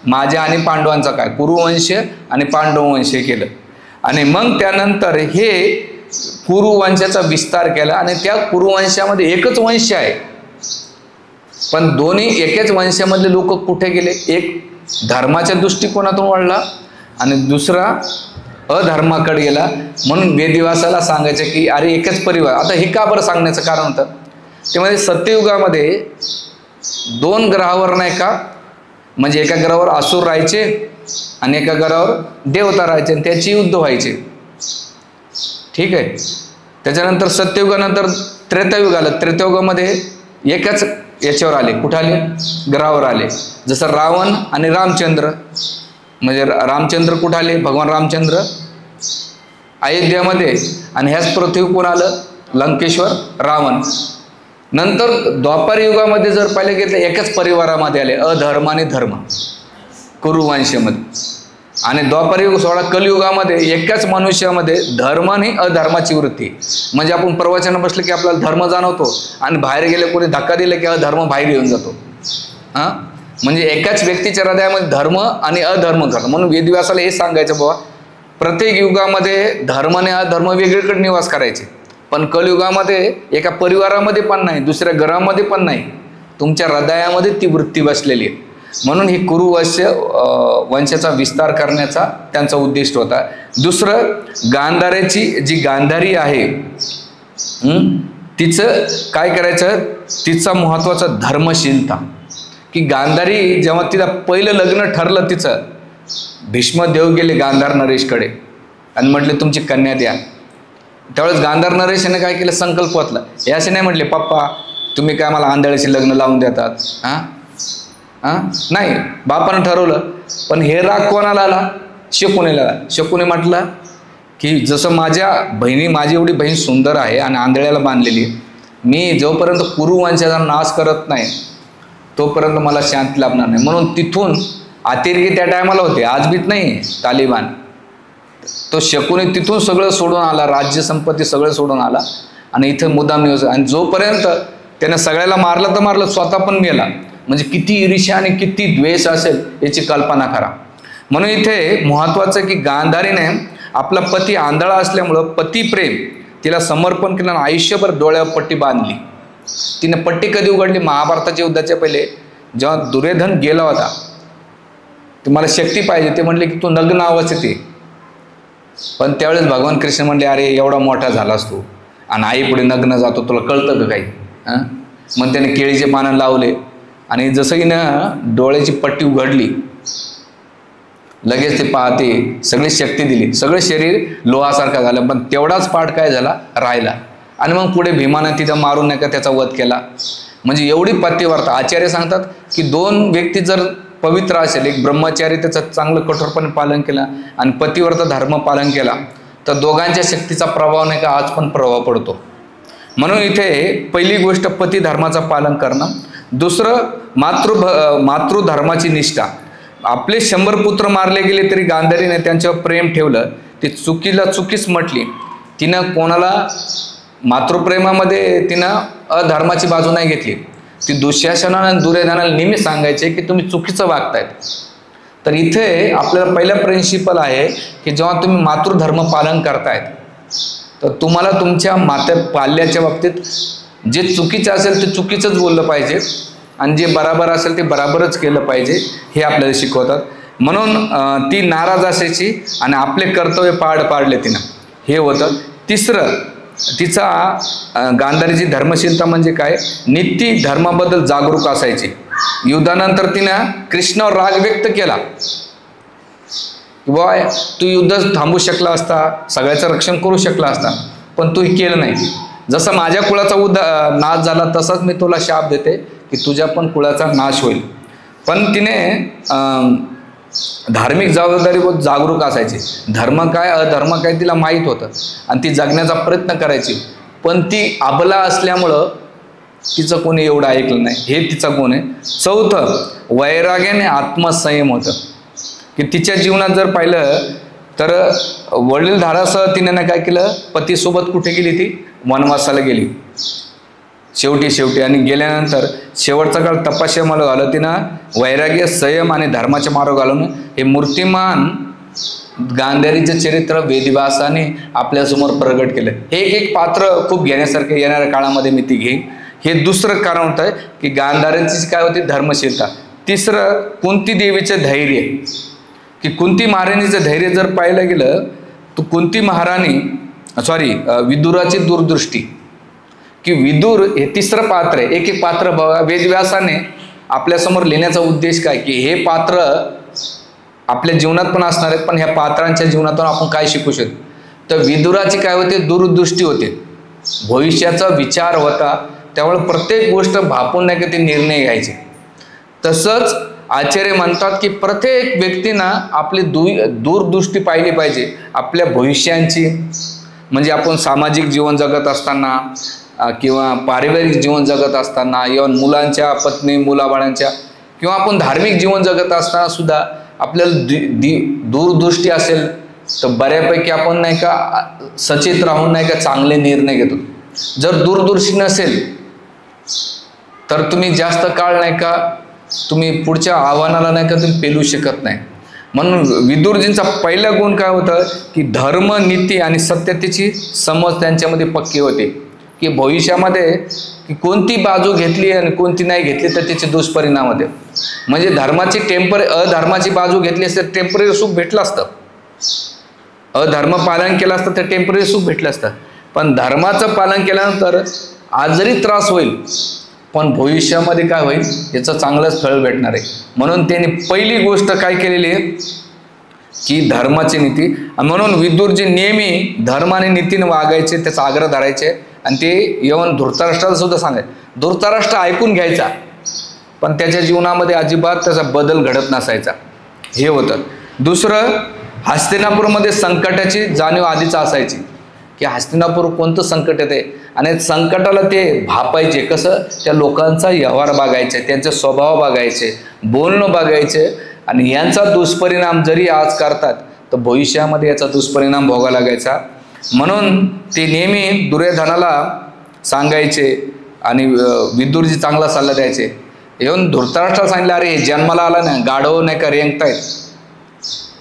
माझ्या आणि पांडवांचा काय, कुरुवंश आणि पांडववंश केलं. आणि मग त्यानंतर हे कुरुवंशाचा विस्तार केला आणि त्या कुरुवंशामध्ये एकच वंश आहे पण दोन्ही एकाच वंशामधले लोक कुठे गेले? एक धर्माच्या दृष्टिकोनातून वाढला आणि दुसरा अधर्माकडे गेला. म्हणून वेदव्यासाला सांगायचं की अरे एकच परिवार. आता हे का बरं सांगण्याचं कारण होतं, ते म्हणजे सत्ययुगामध्ये 2 ग्रहावर नाही का, म्हणजे एका ग्रहावर असुर राहायचे आणि एका ग्रहावर देवता राहायचे आणि त्याची युद्ध व्हायचे. ठीक आहे. त्याच्यानंतर सत्ययुगानंतर त्रेतायुग आलं. त्रेतायुगामध्ये एकाच याच्यावर आले, कुठं आले? ग्रहावर आले. जसं रावण आणि रामचंद्र. म्हणजे रामचंद्र कुठं आले? भगवान रामचंद्र अयोध्यामध्ये. आणि ह्याच पृथ्वी कोण आलं? लंकेश्वर रावण. नंतर द्वापार युगामध्ये जर पाहिलं घेतलं एकाच परिवारामध्ये आले, अधर्म आणि धर्म, कुरुवंशामध्ये. आणि द्वापार युग सोळा कलयुगामध्ये एकाच मनुष्यामध्ये धर्म आणि अधर्माची वृत्ती. म्हणजे आपण प्रवचन बसलं की आपल्याला धर्म जाणवतो आणि बाहेर गेले कोणी धक्का दिला की अधर्म बाहेर येऊन जातो. म्हणजे एकाच व्यक्तीच्या हृदयामध्ये धर्म आणि अधर्म घडतो. म्हणून वेदव्यासाला हे सांगायचं बाबा, प्रत्येक युगामध्ये धर्म आणि अधर्म वेगळीकडे निवास करायचे, पण कलयुगामध्ये एका परिवारामध्ये पण नाही, दुसऱ्या घरामध्ये पण नाही, तुमच्या हृदयामध्ये ती वृत्ती बसलेली आहे. म्हणून ही वंशाचा विस्तार करण्याचा त्यांचा उद्दिष्ट होता. दुसरं, गांधाऱ्याची जी गांधारी आहे तिचं काय करायचं? तिचा महत्वाचा धर्मशीलता. की गांधारी जेव्हा तिला पहिलं लग्न ठरलं तिचं, भीष्मदेव गेले गांधार नरेशकडे आणि म्हटले तुमची कन्या द्या. त्यावेळेस गांधार नरेशाने काय केलं? संकल्प वाचला. हे असे नाही म्हटले पप्पा तुम्ही काय मला आंधळीशी लग्न लावून देतात. नाही, बापानं ठरवलं. पण हे राग कोणाला आला? शकुनीला. शकुनी म्हटलं की जसं माझी एवढी बहीण सुंदर आहे आणि आंधळ्याला बांधलेली, मी जोपर्यंत कुरुवंशाचा नाश करत नाही तोपर्यंत मला शांती लाभणार नाही. म्हणून तिथून अतिरेकी त्या टायमाला होते, आज बीत नाही तालिबान. तो शकुनी तिथून सगळं सोडून आला, राज्य संपत्ती सगळं सोडून आला आणि इथं मुद्दाम निवस. आणि जोपर्यंत त्याने सगळ्याला मारलं तर मारलं, स्वतः पण मेला. म्हणजे किती ईर्ष्या आणि किती द्वेष असेल याची कल्पना करा. म्हणून इथे महत्वाचं की गांधारीने आपला पती आंधळा असल्यामुळं पतिप्रेम तिला समर्पण केलं आणि आयुष्यभर डोळ्यावर पट्टी बांधली. तिने पट्टी कधी उघडली? महाभारताच्या युद्धाच्या पहिले जेव्हा दुर्योधन गेला होता, तुम्हाला शक्ती पाहिजे, ते म्हणले की तू नग्न अवस्थेत ये. पण त्यावेळेस भगवान कृष्ण म्हणले अरे एवढा मोठा झालास तू आणि आई पुढे नग्न जातो, तुला कळतं का काही? मग त्याने केळीचे पानं लावले आणि जसं की ना डोळ्याची पट्टी उघडली, लगेच ते पाहते, सगळी शक्ती दिली, सगळं शरीर लोहासारखं झालं. पण तेवढाच पाठ काय झाला? राहिला. आणि मग पुढे भीमानं तिथं मारून नाही का त्याचा वध केला. म्हणजे एवढी पतिव्रता. आचार्य सांगतात की 2 व्यक्ती जर पवित्र असेल, एक ब्रह्मचारी त्याचं चांगलं कठोरपणे पालन केलं आणि पतिव्रता धर्म पालन केला, तर दोघांच्या शक्तीचा प्रभाव नाही का आज पण प्रभाव पडतो. म्हणून इथे पहिली गोष्ट पती धर्माचं पालन करणं. दुसरं मातृधर्माची निष्ठा. आपले 100 पुत्र मारले गेले तरी गांधारीने त्यांच्यावर प्रेम ठेवलं. ती चुकीला चुकीच म्हटली. तिनं कोणाला मातृप्रेमामध्ये तिनं अधर्माची बाजू नाही घेतली. ती दुःशासनाला आणि दुर्योधनाला नेहमी सांगायचे की तुम्ही चुकीचं वागतायत. तर इथे आपल्याला पहिला प्रिन्सिपल आहे की जेव्हा तुम्ही मातृधर्म पालन करतायत तर तुम्हाला तुमच्या पाल्याच्या बाबतीत जे चुकीचं असेल ते चुकीचंच बोललं पाहिजे आणि जे बराबर असेल ते बराबरच केलं पाहिजे, हे आपल्याला शिकवतात. म्हणून ती नाराज असायची आणि आपले कर्तव्य पाडले तिनं, हे होतं. तिसरं, तिचा गांधारीची धर्मशीलता म्हणजे काय? नित्य धर्माबद्दल जागरूक असायची. युद्धानंतर तिनं कृष्णावर राग व्यक्त केला की बाय तू युद्ध थांबू शकला असता, सगळ्याचं रक्षण करू शकला असता, पण तू हे केलं नाही. जसं माझ्या कुळाचा नाश झाला तसाच मी तुला शाप देते की तुझ्या पण कुळाचा नाश होईल. पण तिने धार्मिक जबाबदारीवर जागरूक असायची. धर्म काय अधर्म काय तिला माहीत होतं आणि ती जगण्याचा प्रयत्न करायची. पण ती अबला असल्यामुळं तिचं कोणी एवढं ऐकलं नाही, हे तिचा गुण आहे. चौथं, वैराग्याने आत्मसंयम होतं. की तिच्या जीवनात जर पाहिलं तर वडीलधारासह तिने काय केलं? पतीसोबत कुठे गेली? ती वनवासाला गेली शेवटी आणि गेल्यानंतर शेवटचा काळ तपस्या मार्ग घालून तिनं वैराग्य, संयम आणि धर्माच्या मार्ग घालून हे मूर्तिमान गांधारीचं चरित्र वेदव्यासाने आपल्यासमोर प्रगट केलं. हे एक पात्र खूप घेण्यासारखे येणाऱ्या काळामध्ये मी ती घेईन. हे दुसरं कारण होतं की गांधाऱ्यांची काय होती धर्मशीलता. तिसरं कुंती देवीचं धैर्य, की कुंती महाराणीचं धैर्य जर पाहिलं गेलं तर कुंती महाराणी विदुराची दूरदृष्टी, की विदुर हे तिसरं पात्र आहे. एक एक पात्र बघा वेदव्यासाने आपल्यासमोर लिहिण्याचा उद्देश काय, की हे पात्र आपल्या जीवनात पण असणार आहेत, पण ह्या पात्रांच्या जीवनातून आपण काय शिकू शकतो. तर विदुराची काय होते दूरदृष्टी होते, भविष्याचा विचार होता, त्यामुळे प्रत्येक गोष्ट भापून नाही की ते निर्णय घ्यायचे. तसंच आचार्य म्हणतात की प्रत्येक व्यक्तींना आपली दूरदृष्टी पाहिली पाहिजे आपल्या भविष्यांची. म्हणजे आपण सामाजिक जीवन जगत असताना किंवा पारिवारिक जीवन जगत असताना, इव्हन मुलांच्या पत्नी मुलाबाळांच्या, किंवा आपण धार्मिक जीवन जगत असताना सुद्धा आपल्याला दूरदृष्टी असेल तर बऱ्यापैकी आपण नाही का सचेत राहून नाही का चांगले निर्णय घेतो. जर दूरदृष्टी नसेल तर तुम्ही जास्त काळ नाही का तुम्ही पुढच्या आव्हानाला नाही का तुम्ही पेलू शकत नाही. म्हणून विदुरजींचा पहिला गुण काय होतं की धर्म, नीती आणि सत्यतेची समज त्यांच्यामध्ये पक्की होते, की भविष्यामध्ये की कोणती बाजू घेतली आणि कोणती नाही घेतली तर त्याचे दुष्परिणाम होते. म्हणजे धर्माची अधर्माची बाजू घेतली असते टेम्पररी सुख भेटलं असतं, अधर्म पालन केलं असतं तर टेम्पररी सुख भेटलं असतं. पण धर्माचं पालन केल्यानंतर आजही त्रास होईल पण भविष्यामध्ये काय होईल याचं चांगलंच फळ भेटणार आहे. म्हणून त्यांनी पहिली गोष्ट काय केलेली आहे की धर्माची नीती. म्हणून विदुरजी नेहमी धर्म आणि नीतीने वागायचे, त्याचा आग्रह धरायचे. आणि ते येऊन धृतराष्ट्राला सुद्धा सांगायचे. धृतराष्ट्र ऐकून घ्यायचा पण त्याच्या जीवनामध्ये अजिबात त्याचा बदल घडत नसायचा, हे होतं. दुसरं, हस्तिनापूरमध्ये संकटाची जाणीव आधीच असायची, की हस्तिनापूर कोणतं संकट येते आणि संकटाला ते भापायचे. कसं त्या लोकांचा व्यवहार बघायचे, त्यांचे स्वभाव बघायचे, बोलणं बघायचे. आणि यांचा दुष्परिणाम जरी आज करतात तर भविष्यामध्ये याचा दुष्परिणाम भोगावा लागायचा. म्हणून ते नेहमी दुर्योधनाला सांगायचे आणि विदुरजी चांगला सल्ला द्यायचे. येऊन धृतराष्ट्राला सांगितलं, अरे जन्माला आला ना गाढव नाही का रेंगतायत,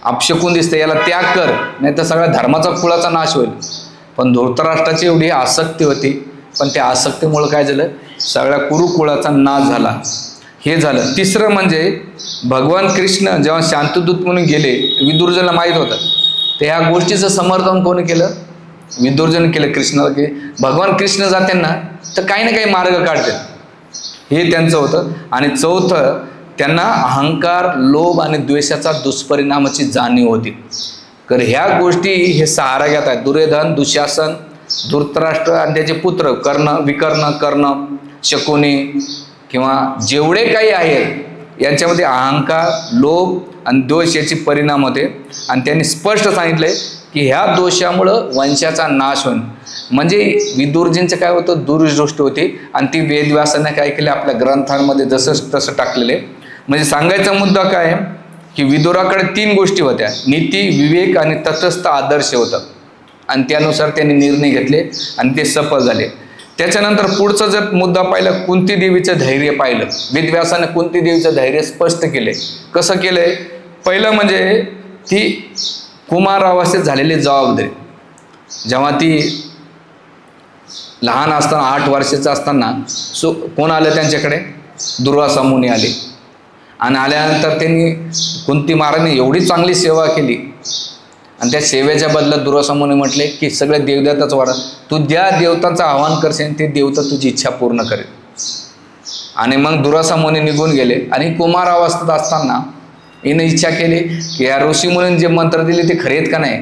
अपशकून दिसते, याला त्याग कर नाही तर सगळ्या धर्माचा कुळाचा नाश होईल. पण धृतराष्ट्राची एवढी आसक्ती होती, पण त्या आसक्तीमुळे काय झालं, सगळ्या कुरुकुळाचा नाश झाला, हे झालं. तिसरं म्हणजे भगवान कृष्ण जेव्हा शांतदूत म्हणून गेले, विदुरजींना माहीत होतं, तर ह्या गोष्टीचं समर्थन कोणी केलं, विदुरजीने केलं कृष्णाला, की भगवान कृष्ण जाते ना तर काही ना काही मार्ग काढतात, हे त्यांचं होतं. आणि चौथं, त्यांना अहंकार, लोभ आणि द्वेषाचा दुष्परिणामाची जाणीव होती. तर ह्या गोष्टी हे सहारा घेत आहेत. दुर्योधन, दुःशासन, धृतराष्ट्र आणि त्याचे पुत्र विकर्ण, कर्ण, शकुनी किंवा जेवढे काही आहेत यांच्यामध्ये अहंकार, लोभ आणि दोष याचे परिणाम होते. आणि त्यांनी स्पष्ट सांगितले की ह्या दोषामुळं वंशाचा नाश होईल. म्हणजे विदुरजींचं काय होतं, दूरदृष्टी होती आणि ती वेदव्यासाने काय केले आपल्या ग्रंथांमध्ये जसं तसं टाकलेले. म्हणजे सांगायचा मुद्दा काय की विदुराकडे 3 गोष्टी होत्या, नीती, विवेक आणि तटस्थ आदर्श होतं. आणि त्यानुसार त्यांनी निर्णय घेतले आणि ते सफल झाले. त्याच्यानंतर पुढचा जर मुद्दा पाहिला, कुंती देवीचं धैर्य पाहिलं. वेदव्यासाने कुंती देवीचं धैर्य स्पष्ट केले. कसं केलंय, पहिलं म्हणजे ती कुमार अवस्थेत झालेली जबाबदारी. जेव्हा ती लहान असताना 8 वर्षाचं असताना कोण आलं त्यांच्याकडे, दुर्वासा मुनी आले. आणि आल्यानंतर त्यांनी कुंती महाराणी एवढी चांगली सेवा केली आणि त्या सेवेच्या बदल्यात दुर्वासा मुनी म्हटले की सगळे देवदेवताच वाढ, तू ज्या देवतांचं आवाहन करशील ते देवता तुझी इच्छा पूर्ण करेल. आणि मग दुर्वासा मुनी निघून गेले. आणि कुमार अवस्थेत असताना हिने इच्छा केली की या ऋषीमुनीने जे मंत्र दिले ते खरे आहेत का नाही.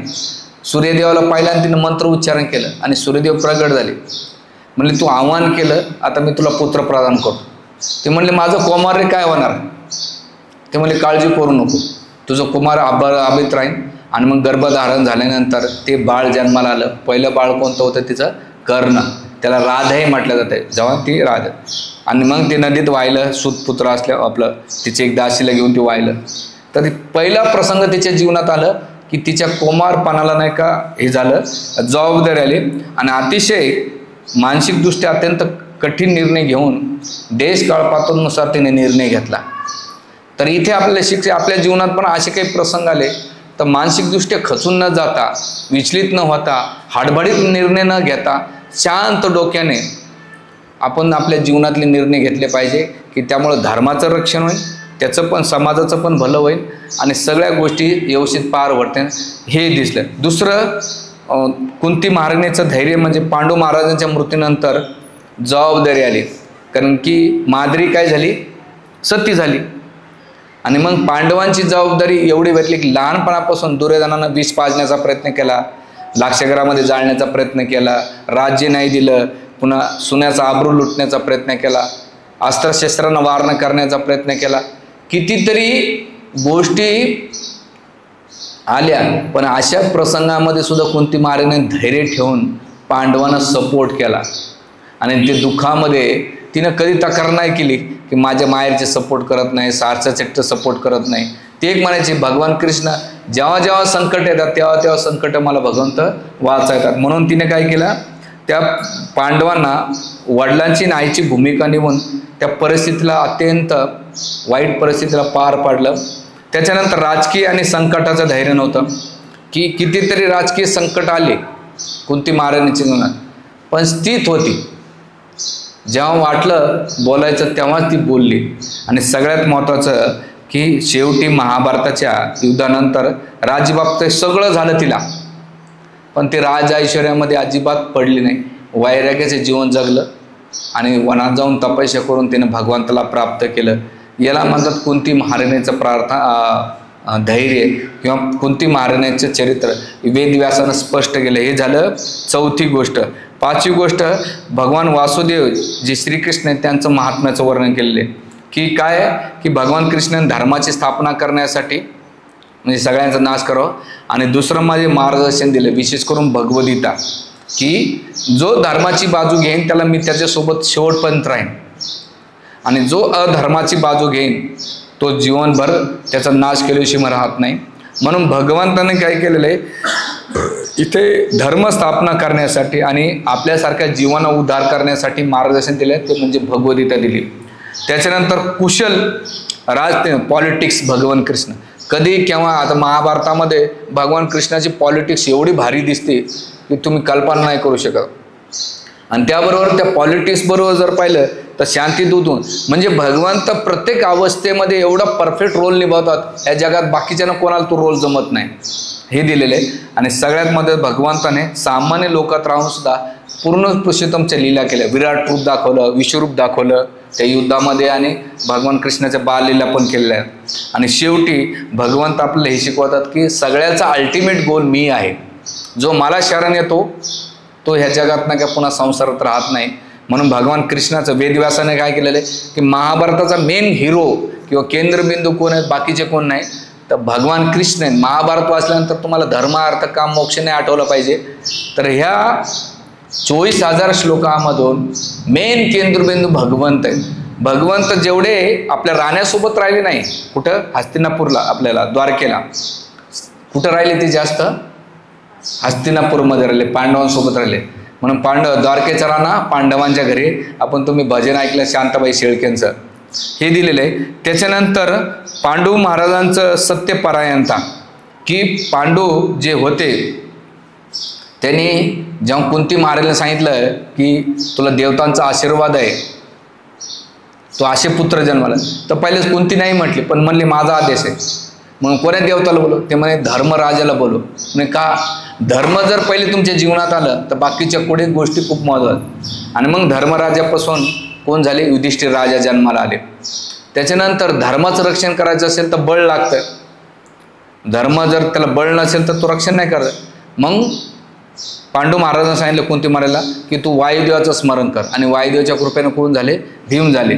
सूर्यदेवाला पाहिलं आणि तिने मंत्र उच्चारण केलं आणि सूर्यदेव प्रगट झाले. म्हणले तू आव्हान केलं, आता मी तुला पुत्र प्रदान करतो. ते म्हणले माझं कौमार्य काय होणार. ते म्हणले काळजी करू नको, तुझं कुमार अभित राहील. आणि मग गर्भधारण झाल्यानंतर ते बाळ जन्माला आलं. पहिलं बाळ कोणतं होतं तिचं, कर्ण. त्याला राधही म्हटलं जाते, जेव्हा ती राध. आणि मग ते नदीत वाहिलं, सूतपुत्र असल्या आपलं तिचे एक दासीला घेऊन ते वाहिलं. तर पहिला प्रसंग तिच्या जीवनात आलं की तिच्या कुमारपणाला नाही का हे झालं, जबाबदारी आली. आणि अतिशय मानसिकदृष्ट्या अत्यंत कठीण निर्णय घेऊन देश काळपात्रानुसार तिने निर्णय घेतला. तर इथे आपल्याला आपल्या जीवनात पण असे काही प्रसंग आले तर मानसिकदृष्ट्या खचून न जाता, विचलित न होता, हडबडीत निर्णय न घेता, शांत डोक्याने आपण आपल्या जीवनातले निर्णय घेतले पाहिजे की त्यामुळं धर्माचं रक्षण होईल, त्याचं पण समाजाचं पण भलं होईल आणि सगळ्या गोष्टी व्यवस्थित पार पडतील हे दिसलं. दुसरं कुंती महाराणीचं धैर्य म्हणजे पांडू महाराजांच्या मृत्यूनंतर जबाबदारी आली, कारण की माद्री काय झाली, सती झाली आणि मग पांडवांची जबाबदारी एवढी भेटली की लहानपणापासून दुर्योधनानं विष पाजण्याचा प्रयत्न केला, लाक्षागृहामध्ये जाळण्याचा प्रयत्न केला, राज्य नाही दिलं, पुन्हा सुन्याचा आबरू लुटण्याचा प्रयत्न केला, अस्त्रशस्त्रांना वार न करण्याचा प्रयत्न केला, कितीतरी गोष्टी आल्या. पण अशा प्रसंगामध्ये सुद्धा कुंती महाराणीने धैर्य ठेवून पांडवांना सपोर्ट केला आणि ते दुःखामध्ये तिनं कधी तक्रार नाही केली की माझ्या माहेरचे सपोर्ट करत नाही, सारसाचेट सपोर्ट करत नाही. ते एक म्हणायचे भगवान कृष्ण जेव्हा जेव्हा संकट येतात तेव्हा तेव्हा संकट मला भगवंत वाचायतात. म्हणून तिने काय केलं, त्या पांडवांना वडिलांची आणि आईची भूमिका निभून त्या परिस्थितीला अत्यंत वाईट परिस्थितीला पार पाडलं. त्याच्यानंतर राजकीय आणि संकटाचं धैर्य नव्हतं की कितीतरी राजकीय संकट आले कुंती महाराणीच्या जीवनात, पण स्थित होती. जेव्हा वाटलं बोलायचं तेव्हाच ती बोलली. आणि सगळ्यात महत्त्वाचं की शेवटी महाभारताच्या युद्धानंतर राज्यबाबत सगळं झालं तिला, पण ते राज ऐश्वर्यामध्ये अजिबात पडली नाही. वैराग्याचे जीवन जगलं आणि वनात जाऊन तपस्या करून तिने भगवंताला प्राप्त केलं. याला म्हणतात कुंती महाराणीचं धैर्य किंवा कुंती महाराणीचं चरित्र वेदव्यासानं स्पष्ट केलं. हे झालं चौथी गोष्ट. पाचवी गोष्ट, भगवान वासुदेव जे श्रीकृष्ण आहेत त्यांचं महात्म्याचं वर्णन केलेलं आहे की काय की भगवान कृष्णाने धर्माची स्थापना करण्यासाठी म्हणजे सगळ्यांचा नाश करावा आणि दुसरं माझे मार्गदर्शन दिलं, विशेष करून भगवद्गीता, की जो धर्माची बाजू घेईन त्याला मी त्याच्यासोबत शेवटपर्यंत राहीन आणि जो अधर्माची बाजू घेईन तो जीवनभर त्याचा नाश केल्याशिवाय राहत नाही. म्हणून भगवंताने काय केलेलं आहे, इथे धर्म स्थापना करण्यासाठी आणि आपल्यासारख्या जीवन उद्धार करण्यासाठी मार्गदर्शन दिले, ते म्हणजे भगवद्गीता दिली. त्याच्यानंतर कुशल पॉलिटिक्स भगवान कृष्ण कधी केव्हा, आता महाभारतामध्ये भगवान कृष्णाची पॉलिटिक्स एवढी भारी दिसते की तुम्ही कल्पना नाही करू शकत. आणि त्याबरोबर त्या पॉलिटिक्स बरोबर जर पाहिलं तर शांतीदूतून म्हणजे भगवंत प्रत्येक अवस्थेमध्ये एवढा परफेक्ट रोल निभावतात, या जगात बाकीच्यांना कोणाला तो रोल जमत नाही हे दिलेले. आणि सगळ्यात मध्ये भगवंताने सामान्य लोकात राहून सुद्धा पूर्ण पुरुषोत्तमच्या लीला केल्या. विराट रूप दाखवलं, विश्वरूप दाखवलं त्या युद्धामध्ये आणि भगवान कृष्णाच्या बाललीला पण केलेल्या आहेत. आणि शेवटी भगवंत आपल्याला हे शिकवतात की सगळ्याचा अल्टिमेट गोल मी आहे, जो मला शरण येतो तो ह्या जगात ना काय पुन्हा संसारात राहत नाही. म्हणून भगवान कृष्णाचं वेदव्यासाने काय केलेलं आहे की महाभारताचा मेन हिरो किंवा केंद्रबिंदू कोण आहेत, बाकीचे कोण नाही तर भगवान कृष्ण आहे. महाभारत वाचल्यानंतर तुम्हाला धर्म अर्थ काम मोक्ष नाही आठवलं पाहिजे, तर ह्या 24,000 श्लोकामधून मेन केंद्रबिंदू भगवंत आहे. भगवंत जेवढे आपल्या राण्यासोबत राहिले नाही, कुठं हस्तिनापूरला आपल्याला द्वारकेला कुठं राहिले ते जास्त, हस्तिनापूरमध्ये राहिले, पांडवांसोबत राहिले. म्हणून द्वारकेचा राणा पांडवांच्या घरी. आपण तुम्ही भजन ऐकलं शांताबाई शेळकेंचं, हे दिलेलं आहे. त्याच्यानंतर पांडू महाराजांचं सत्यपरायणता की पांडू जे होते त्यांनी जेव्हा कुंती महाराजांना सांगितलं की तुला देवतांचा आशीर्वाद आहे, तो असे पुत्र जन्माला, तर पहिलेच कुंती नाही म्हटली, पण म्हणले माझा आदेश आहे. म्हणून कोण्या देवताला बोलव, ते म्हणे धर्मराजाला बोलव. म्हणजे का, धर्म जर पहिले तुमच्या जीवनात आलं तर बाकीच्या पुढे गोष्टी खूप महत्त्वाच्या. आणि मग धर्मराजापासून कोण झाले, युधिष्ठिर राजा जन्माला आले. त्याच्यानंतर धर्माचं रक्षण करायचं असेल तर बळ लागतं, धर्म जर त्याला बळ नसेल तर तो रक्षण नाही करत. मग पांडू महाराजांना सांगितलं कुंती महाराजाला की तू वायुदेवाचं स्मरण कर, आणि वायुदेवाच्या कृपेनं कोण झाले, भीम झाले.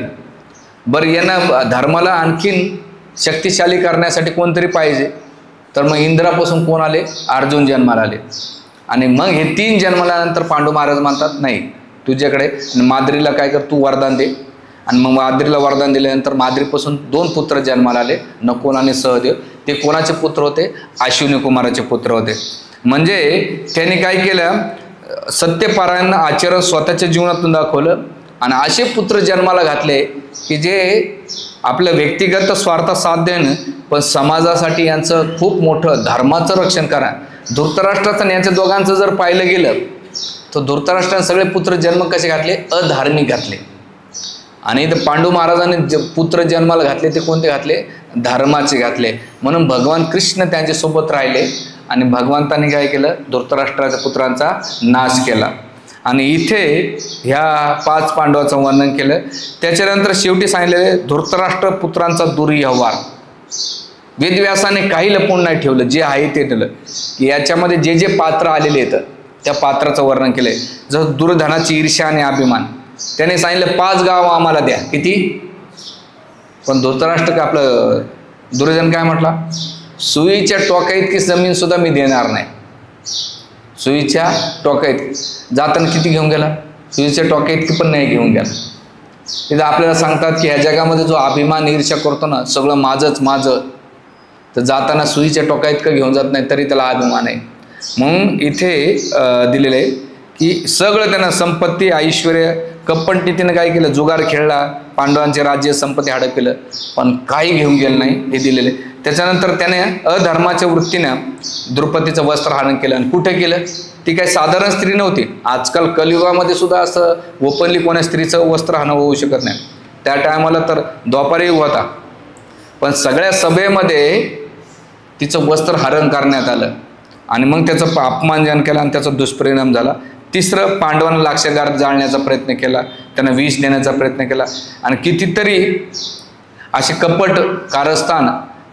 बरं, यांना धर्माला आणखीन शक्तिशाली करण्यासाठी कोणतरी पाहिजे, तर मग इंद्रापासून कोण आले, अर्जुन जन्माला आले. आणि मग हे 3 जन्माल्यानंतर पांडू महाराज म्हणतात नाही तुझ्याकडे, माद्रीला काय कर तू वरदान दे. आणि मग माद्रीला वरदान दिल्यानंतर माद्रीपासून 2 पुत्र जन्माला आले, नकुल आणि सहदेव. ते कोणाचे पुत्र होते, अश्विनी कुमाराचे पुत्र होते. म्हणजे त्यांनी काय केलं, सत्यपारायण आचरण स्वतःच्या जीवनातून दाखवलं आणि असे पुत्र जन्माला घातले की जे आपल्या व्यक्तिगत स्वार्थ साध्य न पण समाजासाठी यांचं खूप मोठं धर्माचं रक्षण करा. धृतराष्ट्राचं यांच्या दोघांचं जर पाहिलं गेलं तो धृतराष्ट्राने सगळे पुत्र जन्म कसे घातले? अधार्मिक घातले. आणि इथं पांडू महाराजांनी पुत्र जन्माला घातले ते कोणते घातले? धर्माचे घातले. म्हणून भगवान कृष्ण त्यांच्यासोबत राहिले आणि भगवंतांनी काय केलं? धृतराष्ट्राच्या पुत्रांचा नाश केला. आणि इथे ह्या 5 पांडवाचं वर्णन केलं. त्याच्यानंतर शेवटी सांगितलेले धृतराष्ट्र पुत्रांचा दुर्व्यवहार. वेदव्यासाने काही लपवून नाही ठेवलं, जे आहे ते ठेवलं. की याच्यामध्ये जे जे पात्र आलेले आहेत त्या पात्राचं वर्णन केलंय. जसं दुर्धनाची ईर्ष्या आणि अभिमान. त्याने सांगितलं 5 गाव आम्हाला द्या. किती? पण धृतराष्ट्र आपलं दुर्योधन काय म्हटला? सुईच्या टोका इतकी जमीन सुद्धा मी देणार नाही. सुईच्या टोका इतकी. जाताना किती घेऊन गेला? सुईच्या टोका इतकी पण नाही घेऊन गेला. तिथं आपल्याला सांगतात की ह्या जगामध्ये जो अभिमान ईर्ष्या करतो ना, सगळं माझंच माझं, तर जाताना सुईच्या टोका इतकं घेऊन जात नाही तरी त्याला अभिमान आहे. म्हणून इथे दिलेलं आहे की सगळं त्यांना संपत्ती ऐश्वर्य कपटनीतीनं काय केलं? जुगार खेळला, पांडवांचे राज्य संपत्ती हडपलं, पण काही घेऊन गेलं नाही हे दिलेले. त्याच्यानंतर त्याने अधर्माच्या वृत्तीनं द्रौपदीचं वस्त्रहरण केलं. आणि कुठे केलं? ती काही साधारण स्त्री नव्हती. आजकाल कलियुगामध्ये सुद्धा असं ओपनली कोणा स्त्रीचं वस्त्रहरण होऊ शकत नाही. त्या टायमाला तर द्वापारयुग होता, पण सगळ्या सभेमध्ये तिचं वस्त्रहरण करण्यात आलं आणि मग त्याचं अपमानजन केलं आणि त्याचा दुष्परिणाम झाला. तिसरं, पांडवांना लाक्षागार जाळण्याचा प्रयत्न केला, त्यांना विष देण्याचा प्रयत्न केला आणि कितीतरी असे कपट कारस्थान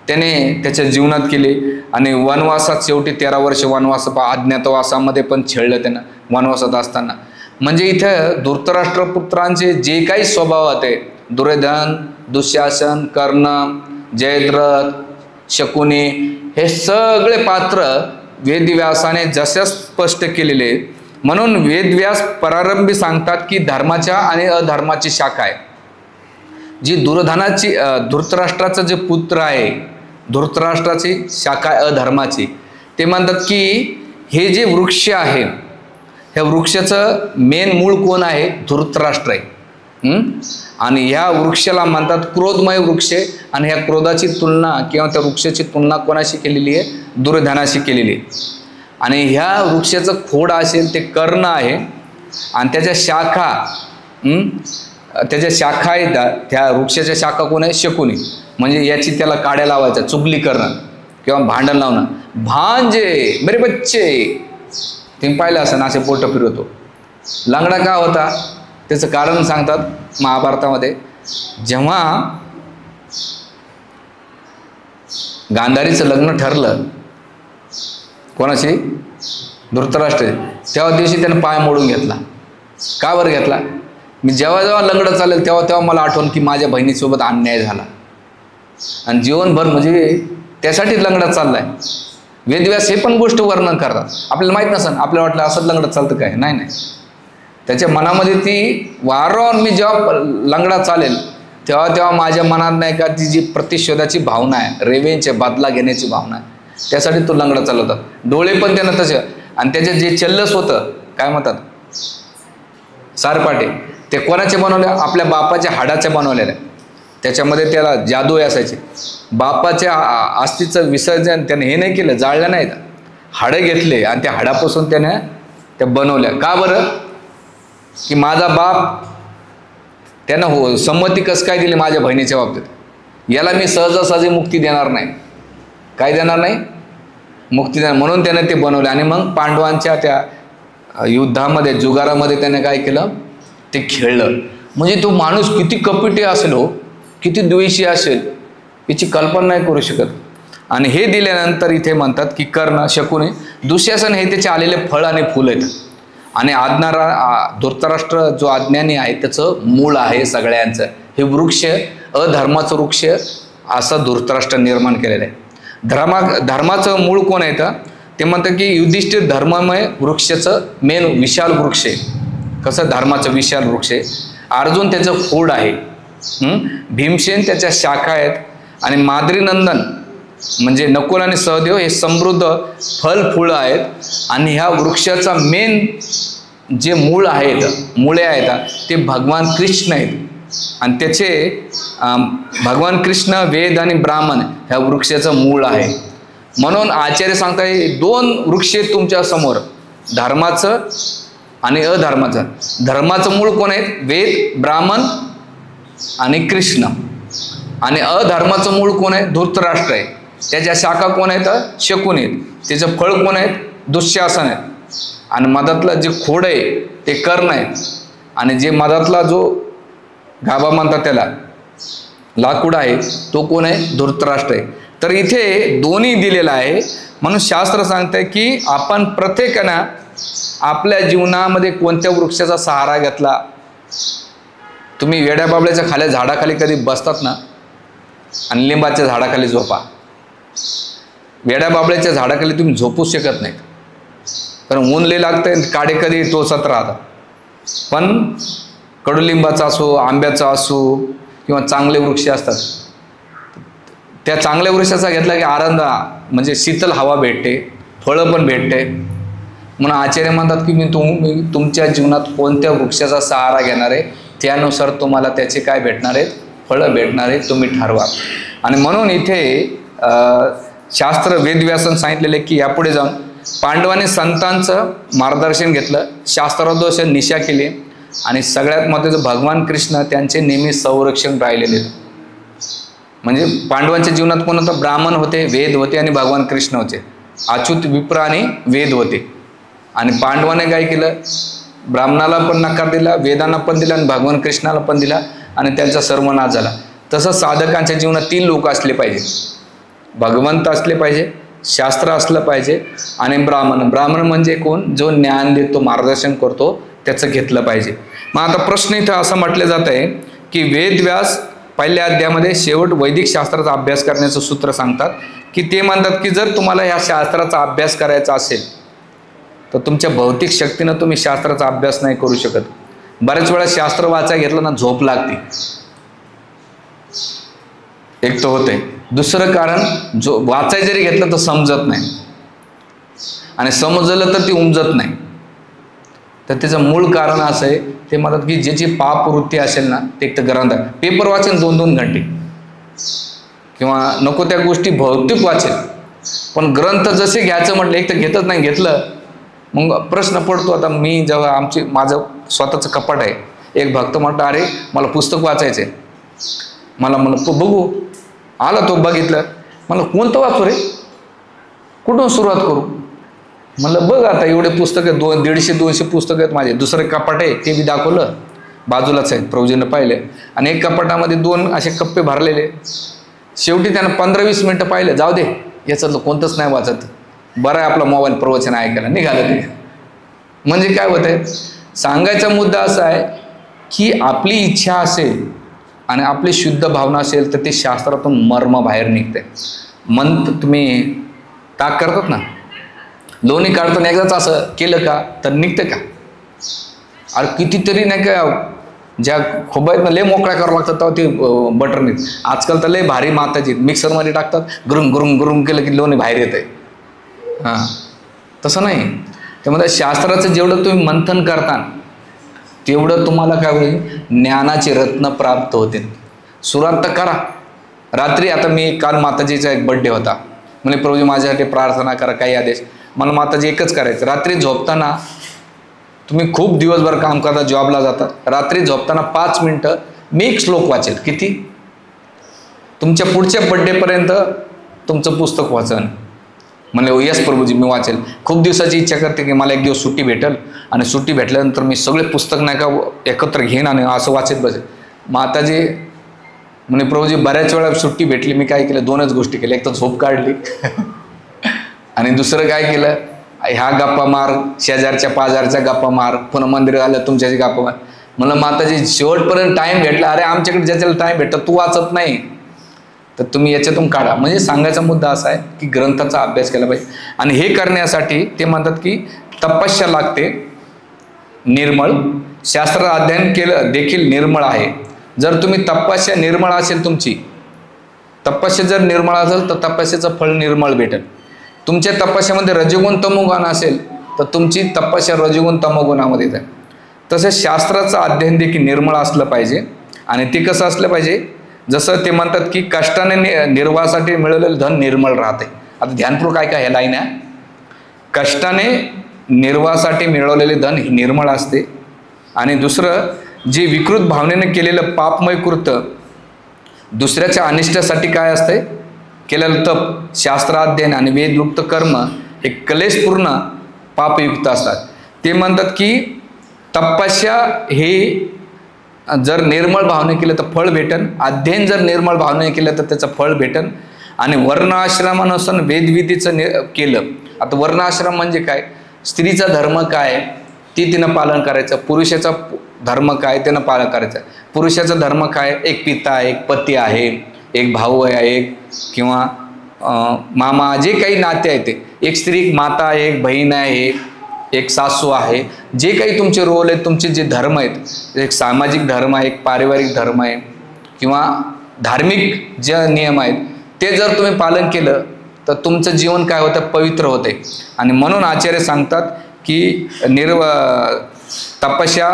त्याने त्याच्या जीवनात केले. आणि वनवासात शेवटी 13 वर्ष वनवास अज्ञातवासामध्ये पण छेडलं त्यानं वनवासात असताना. म्हणजे इथं धृतराष्ट्रपुत्रांचे जे काही स्वभाव होते, दुर्योधन, दुःशासन, कर्ण, जयद्रथ, शकुनी, हे सगळे पात्र वेदव्यासाने जसे स्पष्ट केलेले. म्हणून वेदव्यास प्रारंभी सांगतात की धर्माच्या आणि अधर्माची शाखा आहे. जी धृतराष्ट्राचं जे पुत्र आहे, धृतराष्ट्राची शाखा अधर्माची, ते म्हणतात की हे जे वृक्ष आहे, ह्या वृक्षाचं मेन मूळ कोण आहे? धृतराष्ट्र आहे. आणि ह्या वृक्षाला म्हणतात क्रोधमय वृक्ष. आणि ह्या क्रोधाची तुलना किंवा त्या वृक्षाची तुलना कोणाशी केलेली आहे? दुर्योधनाशी केलेली आहे. आणि ह्या वृक्षाचं खोड असेल ते कर्ण आहे आणि त्याच्या शाखा आहेत. त्या वृक्षाच्या शाखा कोण आहे? शकुनी. म्हणजे याची त्याला काड्या लावायच्या, चुगली करणं किंवा भांडण लावणं. भांजे मेरे बच्चे, तुम्ही पाहिलं असं असे पोट फिरवतो. लंगडा का होता? त्याचं कारण सांगतात महाभारतामध्ये. जेव्हा गांधारीचं लग्न ठरलं कोणाशी? धृतराष्ट्र. तेव्हा दिवशी त्यानं पाय मोडून घेतला. का बरं घेतला? मी जेव्हा जेव्हा लंगडं चालेल तेव्हा तेव्हा मला आठवण की माझ्या बहिणीसोबत अन्याय झाला. आणि जीवनभर म्हणजे त्यासाठी लंगडा चाललाय. वेदव्यास हे पण गोष्ट वर्णन करतात. आपल्याला माहीत नसेल, आपल्याला वाटलं असंच लंगडं चालतं काय? नाही नाही, त्याच्या मनामध्ये ती वारंवार मी जेव्हा लंगडा चालेल तेव्हा तेव्हा माझ्या मनात नाही का ती जी प्रतिशोधाची भावना आहे, रेवेंजची बदला घेण्याची भावना आहे, त्यासाठी तो लंगडा चालवतात. डोळे पण त्यानं तसे. आणि त्याचे जे चल्लस होतं, काय म्हणतात, सारपाटे, ते कोणाचे बनवले? आपल्या बापाच्या हाडाचे बनवलेले. त्याच्यामध्ये त्याला जादू असायची. बापाच्या अस्थिचं विसर्जन त्याने हे नाही केलं, जाळलं नाही, हाडं घेतले आणि त्या हाडापासून त्याने त्या बनवल्या. का बरं? की माझा बाप त्यानं संमती कसं काय दिली माझ्या बहिणीच्या बाबतीत, याला मी सहजासहजी मुक्ती देणार नाही. काय देणार नाही? मुक्ती देणार. म्हणून त्याने ते बनवले. आणि मग पांडवांच्या त्या युद्धामध्ये जुगारामध्ये त्याने काय केलं? ते खेळलं. म्हणजे तो माणूस किती कपटी असेल हो, किती द्वेषी असेल, याची कल्पना नाही करू शकत. आणि हे दिल्यानंतर इथे म्हणतात की कर्ण, शकुनी, दुःशासन हे त्याचे आलेले फळ आणि फुल आहेत. आणि धृतराष्ट्र जो अज्ञानी आहे त्याचं मूळ आहे सगळ्यांचं. हे वृक्ष अधर्माचं वृक्ष असं धृतराष्ट्र निर्माण केलेलं आहे. धर्माचं मूळ कोण आहे? ते म्हणतात की युधिष्ठिर धर्ममय वृक्षाचं मेन विशाल वृक्ष आहे. कसं धर्माचं विशाल वृक्ष आहे. अर्जुन त्याचं खोड आहे. भीमसेन त्याच्या शाखा आहेत. आणि माद्रीनंदन म्हणजे नकुल आणि सहदेव हे समृद्ध फल फुलं आहेत. आणि ह्या वृक्षाचा मेन जे मूळ आहेत, मुळे आहेत, ते भगवान कृष्ण आहेत. आणि त्याचे भगवान कृष्ण, वेद आणि ब्राह्मण ह्या वृक्षाचं मूळ आहे. म्हणून आचार्य सांगताय 2 वृक्ष तुमच्या समोर, धर्माचं आणि अधर्माचं. धर्माचं मूळ कोण आहे? वेद, ब्राह्मण आणि कृष्ण. आणि अधर्माचं मूळ कोण आहे? धृतराष्ट्र आहे. त्याच्या शाखा कोण आहेत? शकुनी आहेत. त्याचं फळ कोण आहेत? दुःशासन आहेत. आणि मधातलं जे खोड आहे ते कर्ण आहेत. आणि जे मधातला जो गाभा म्हणतात त्याला लाकूड आहे तो कोण आहे? धृतराष्ट्र आहे. तर इथे दोन्ही दिलेलं आहे. म्हणून शास्त्र सांगतंय की आपण प्रत्येकानं आपल्या जीवनामध्ये कोणत्या वृक्षाचा सहारा घेतला. तुम्ही वेड्या बाबळ्याच्या खाली झाडाखाली कधी बसतात ना, आणि लिंबाच्या झाडाखाली झोपा. वेड्या बाबळ्याच्या झाडाखाली तुम्ही झोपू शकत नाही, कारण ऊन लय लागतंय, काडे कधी टोचत राहतात. पण कडुलिंबाचा असो, आंब्याचा असो किंवा चांगले वृक्ष असतात, त्या चांगल्या वृक्षाचा घेतला की आनंद, म्हणजे शीतल हवा भेटते, फळं पण भेटते. म्हणून आचार्य म्हणतात की मी तुमच्या जीवनात कोणत्या वृक्षाचा सहारा घेणार आहे त्यानुसार तुम्हाला त्याचे काय भेटणार आहेत? फळं भेटणार आहेत, तुम्ही ठरवा. आणि म्हणून इथे शास्त्र वेदव्यासन सांगितलेले की यापुढे जाऊन पांडवांनी संतांचं मार्गदर्शन घेतलं, शास्त्रादोष निशा केली, आणि सगळ्यात महत्त्वाचं भगवान कृष्ण त्यांचे नेहमी संरक्षण राहिलेले. म्हणजे पांडवांच्या जीवनात कोण होतं? ब्राह्मण होते, वेद होते आणि भगवान कृष्ण होते. अच्युत, विप्र आणि वेद होते. आणि पांडवाने काय केलं? ब्राह्मणाला पण नकार दिला, वेदांना पण दिला आणि भगवान कृष्णाला पण दिला, आणि त्यांचा सर्वनाश झाला. तसं साधकांच्या जीवनात 3 लोक असले पाहिजे. भगवंत असले पाहिजे, शास्त्र असलं पाहिजे, आणि ब्राह्मण. ब्राह्मण म्हणजे कोण? जो ज्ञान देतो, मार्गदर्शन करतो, त्याचं घेतलं पाहिजे. मग आता प्रश्न इथं असं म्हटलं जात आहे की वेदव्यास पहिल्या अध्यायामध्ये शेवट वैदिक शास्त्राचा अभ्यास करण्याचं सूत्र सांगतात की ते म्हणतात की जर तुम्हाला ह्या शास्त्राचा अभ्यास करायचा असेल तर तुमच्या भौतिक शक्तीनं तुम्ही शास्त्राचा अभ्यास नाही करू शकत. बऱ्याच वेळा शास्त्र वाचायला घेतलं ना झोप लागते, एक तर होते. दुसरं कारण जो वाचाय जरी घेतलं तर समजत नाही, आणि समजलं तर ती उमजत नाही. तर त्याचं मूळ कारण असं आहे, ते म्हणतात की ज्याची पापवृत्ती असेल ना ते एक तर ग्रंथ पेपर वाचेल 2-2 घंटे, किंवा नको त्या गोष्टी भौतिक वाचेल, पण ग्रंथ जसे घ्यायचं म्हटलं एक तर घेतच नाही. घेतलं मग प्रश्न पडतो. आता मी जेव्हा माझं स्वतःचं कपाट आहे, एक भक्त म्हणतो अरे मला पुस्तक वाचायचं आहे, मला बघू आला, तो बघितलं, मला कोणतं वाचू रे, कुठून सुरुवात करू? म्हणलं बघ आता एवढे पुस्तक आहेत, 150-200 पुस्तकं आहेत माझे. दुसरं कपाट आहे ते बी दाखवलं, बाजूलाच आहे, प्रभूजीनं पाहिले. आणि एक कपाटामध्ये 2 असे कप्पे भरलेले. शेवटी त्यानं 15-20 मिनटं पाहिलं, जाऊ दे याच्यातलं कोणतंच नाही वाचत, बरं आहे आपला मोबाईल प्रवचन ऐकायला, निघालं ते. म्हणजे काय होत आहे? सांगायचा मुद्दा असा आहे की आपली इच्छा असेल आणि आपली शुद्ध भावना असेल तर ते शास्त्रातून मर्म बाहेर निघते. मन तुम्ही ताक करतात ना, लोणी काढताना एकदाच असं केलं का तर निघतं का? अरे कितीतरी नाही का ज्या खोबायतनं लय मोकळ्या करावं लागतात तेव्हा ते बटर निघ. आजकाल तर लय भारी माताजी मिक्सरमध्ये टाकतात, गुरुंग गुरुंग गुरुंग केलं की लोणी बाहेर येत आहे. हां, तसं नाही. त्यामध्ये शास्त्राचं जेवढं तुम्ही मंथन करता तेवढं तुम्हाला काय होईल? ज्ञानाचे रत्न प्राप्त होतील. सुरुवात तर करा. रात्री आता मी काल माताजीचा एक बड्डे होता, म्हणजे प्रभूजी माझ्यासाठी प्रार्थना करा, काही आदेश. मला माताजी एकच करायचं, रात्री झोपताना तुम्ही खूप दिवसभर काम करता, जॉबला जातात, रात्री झोपताना 5 मिनटं मी एक श्लोक वाचेल. किती? तुमच्या पुढच्या बड्डेपर्यंत तुमचं पुस्तक वाचन. म्हणजे यस प्रभूजी मी वाचेल. खूप दिवसाची इच्छा करते की मला एक दिवस सुट्टी भेटेल, आणि सुट्टी भेटल्यानंतर मी सगळे पुस्तक नाही का एकत्र घेईन आणि असं वाचत बसेल. माताजी म्हणजे प्रभूजी बऱ्याच वेळा सुट्टी भेटली, मी काय केलं? 2च गोष्टी केल्या. एक तर झोप काढली आणि दुसरं काय केलं? ह्या गप्पा मार, शेजारच्या पाजारच्या गप्पा मार, पुन्हा मंदिर आलं तुमच्याची गप्पा मार. म्हणलं माताजी शेवटपर्यंत टाईम भेटला. अरे आमच्याकडे ज्याच्याला टाईम भेटतं तू वाचत नाही, तर तुम्ही याच्यातून काढा. म्हणजे सांगायचा मुद्दा असा आहे की ग्रंथाचा अभ्यास केला पाहिजे. आणि हे करण्यासाठी ते म्हणतात की तपस्या लागते निर्मळ. शास्त्र अध्ययन केलं देखील निर्मळ आहे. जर तुम्ही तपस्या निर्मळ असेल, तुमची तपस्या जर निर्मळ असेल तर तपस्याचं फळ निर्मळ भेटेल. तुमच्या तपस्यामध्ये रजोगुण तमोगुण असेल तर तुमची तपस्या रजोगुण तमोगुणामध्ये येते. तसेच शास्त्राचं अध्ययन देखील निर्मळ असलं पाहिजे. आणि ते कसं असलं पाहिजे? जसं ते म्हणतात की कष्टाने निर्वाहासाठी मिळवलेलं धन निर्मळ राहते. आता ध्यानपूर्वक काय काय हे लाईन आहे, कष्टाने निर्वाहासाठी मिळवलेले धन हे निर्मळ असते. आणि दुसरं जे विकृत भावनेने केलेलं पापमय कृत्य, दुसऱ्याच्या अनिष्टासाठी काय असते केलेलं तप, शास्त्राध्ययन आणि वेदयुक्त कर्म हे कलेशपूर्ण पापयुक्त असतात. ते म्हणतात की तपस्या हे जर निर्मळ भावने केलं तर फळ भेटन, अध्ययन जर निर्मळ भावने केलं तर त्याचं फळ भेटन. आणि वर्ण आश्रमानुसार वेदविधीचं केलं. आता वर्ण आश्रम म्हणजे काय, स्त्रीचा धर्म काय ती तिनं पालन करायचं, पुरुषाचा धर्म काय त्यानं पालन करायचं. पुरुषाचा धर्म काय, एक पिता आहे, एक पती आहे, एक भाऊ आहे, एक किंवा मामा, जे काही नाते आहे ते. एक स्त्री एक माता आहे, एक बहीण आहे, एक सासू आहे. जे काही तुमचे रोल आहेत, तुमचे जे धर्म आहेत, एक सामाजिक धर्म आहे, एक पारिवारिक धर्म आहे किंवा धार्मिक जे नियम आहेत ते जर तुम्ही पालन केलं तर तुमचं जीवन काय होतं, पवित्र होते. आणि म्हणून आचार्य सांगतात की तपस्या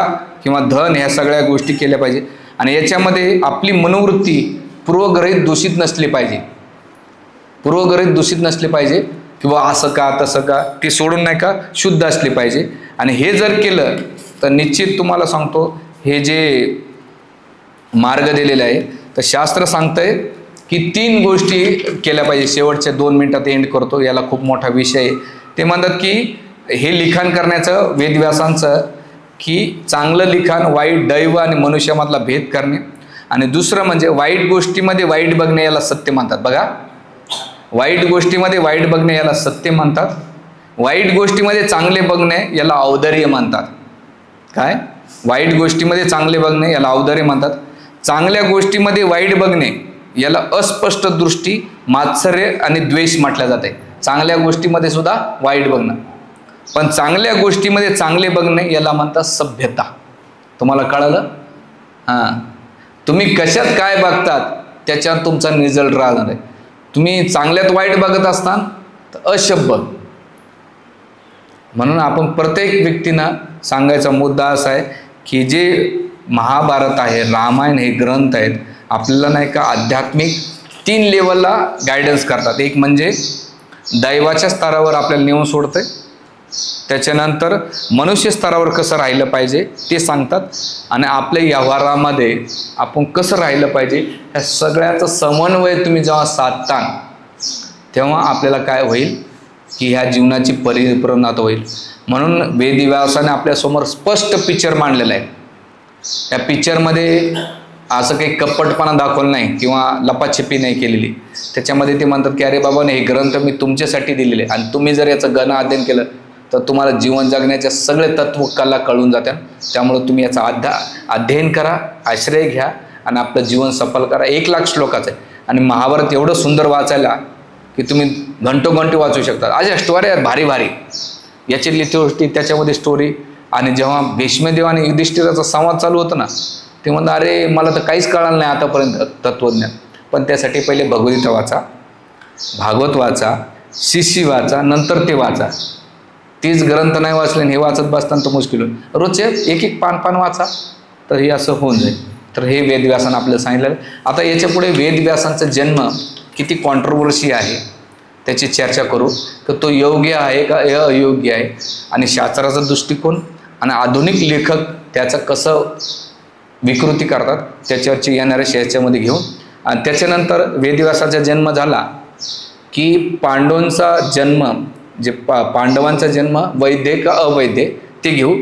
किंवा धन ह्या सगळ्या गोष्टी केल्या पाहिजे. आणि याच्यामध्ये आपली मनोवृत्ती पूर्वग्रहित दूषित नसली पाहिजे, पूर्वग्रहित दूषित नसली पाहिजे किंवा असं का तसं का ती सोडून नाही का शुद्ध असली पाहिजे. आणि हे जर केलं तर निश्चित तुम्हाला सांगतो हे जे मार्ग दिलेला आहे तर शास्त्र सांगतंय की 3 गोष्टी केल्या पाहिजे. शेवटच्या 2 मिनिटात एंड करतो, याला खूप मोठा विषय आहे. ते म्हणतात की हे लिखाण करण्याचं वेदव्यासांचं की चांगलं लिखाण, वाईट दैव आणि मनुष्यामधला भेद करणे. आणि दुसरं म्हणजे वाईट गोष्टीमध्ये वाईट बघणे, याला सत्य म्हणतात. बघा, वाईट गोष्टीमध्ये वाईट बघणे याला सत्य म्हणतात. वाईट गोष्टीमध्ये चांगले बघणे याला औदार्य म्हणतात. काय, वाईट गोष्टीमध्ये चांगले बघणे याला औदार्य म्हणतात. चांगल्या गोष्टीमध्ये वाईट बघणे याला अस्पष्ट दृष्टी, मात्सर्य आणि द्वेष म्हटलं जाते. चांगल्या गोष्टीमध्ये सुद्धा वाईट बघणं, पण चांगल्या गोष्टीमध्ये चांगले बघणे याला म्हणतात सभ्यता. तुम्हाला कळलं? हां, तुम्ही कशात काय बघतात त्याच्यावर तुमचा रिझल्ट राहणार आहे. तुम्ही चांगल्यात वाईट बघत असताना तर असभ्य. म्हणून आपण प्रत्येक व्यक्तींना सांगायचा मुद्दा असा आहे की जे महाभारत आहे, रामायण हे ग्रंथ आहेत, आपल्याला नाही का आध्यात्मिक 3 लेवलला गायडन्स करतात. एक म्हणजे दैवाच्या स्तरावर आपल्याला नेऊन सोडतंय, त्याच्यानंतर मनुष्य स्तरावर कसं राहिलं पाहिजे ते सांगतात, आणि आपल्या व्यवहारामध्ये आपण कसं राहिलं पाहिजे ह्या सगळ्याचं समन्वय तुम्ही जेव्हा साधता तेव्हा आपल्याला काय होईल की ह्या जीवनाची परिपूर्णता होईल. म्हणून वेदव्यासाने आपल्यासमोर स्पष्ट पिक्चर मांडलेला आहे. त्या पिक्चरमध्ये असं काही कपटपणा दाखवलं नाही किंवा लपाछपी नाही केलेली. त्याच्यामध्ये ते म्हणतात की अरे बाबा, हे ग्रंथ मी तुमच्यासाठी दिलेले, आणि तुम्ही जर याचं गण अध्ययन केलं तर तुम्हाला जीवन जगण्याच्या सगळे तत्व कला कळून जातात. त्यामुळं तुम्ही याचा अध्ययन करा, आश्रय घ्या आणि आपलं जीवन सफल करा. 1,00,000 श्लोकाचं आहे आणि महाभारत एवढं सुंदर वाचायला की तुम्ही घंटोघंटी वाचू शकता. अशा स्टोरी आहेत भारी भारी, याच्यातली गोष्टी त्याच्यामध्ये स्टोरी. आणि जेव्हा भीष्मदेव आणि युधिष्ठिराचा संवाद चालू होता ना, ते म्हणतात अरे मला तर काहीच कळलं नाही आतापर्यंत तत्वज्ञान. पण त्यासाठी पहिले भगवद्गीता वाचा, भागवत वाचा, शिशी वाचा, नंतर ते वाचा. तीच ग्रंथ नाही वाचले हे वाचत बसताना तर मुश्किल होईल. रोजचे 1-1 पान वाचा तर हे असं होऊन जाईल. तर हे वेदव्यासानं आपल्याला सांगितलं. आता याच्या पुढे वेदव्यासांचा जन्म किती कॉन्ट्रोवर्सी आहे त्याची चर्चा करू, तर तो योग्य आहे का अयोग्य आहे, आणि शास्त्राचा दृष्टिकोन आणि आधुनिक लेखक त्याचं कसं विकृती करतात त्याच्यावरची येणाऱ्या याच्यामध्ये घेऊन. आणि त्याच्यानंतर वेदव्यासाचा जन्म झाला की पांडवांचा जन्म, जे पांडवांचा जन्म वैद्य का अवैद्य ते घेऊ.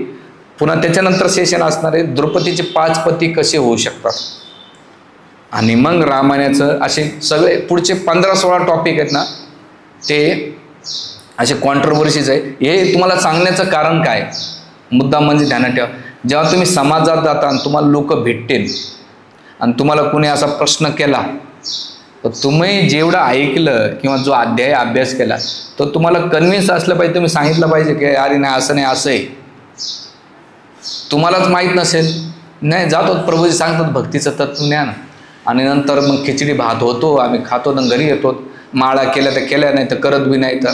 पुन्हा त्याच्यानंतर सेशन असणारे द्रौपदीचे 5 पती कसे होऊ शकतात, आणि मग रामायणाचं असे सगळे पुढचे 15-16 टॉपिक आहेत ना, ते असे कॉन्ट्रोवर्सीज आहे. हे तुम्हाला सांगण्याचं कारण काय, मुद्दा म्हणजे ध्यानात ठेवा. जेव्हा तुम्ही समाजात जाता आणि तुम्हाला लोक भेटतील आणि तुम्हाला कोणी असा प्रश्न केला तर तुम्ही जेवढं ऐकलं किंवा जो अध्याय अभ्यास केला तो तुम्हाला कन्व्हिन्स असलं पाहिजे. तुम्ही सांगितलं पाहिजे की अरे नाही असं नाही, असं आहे. तुम्हालाच माहीत नसेल, नाही जातो प्रभूजी सांगतात भक्तीचं तत्वज्ञान, आणि नंतर मग खिचडी भात होतो, आम्ही खातो ना घरी येतो, माळा केल्या तर केल्या, नाही तर करत बी नाही. तर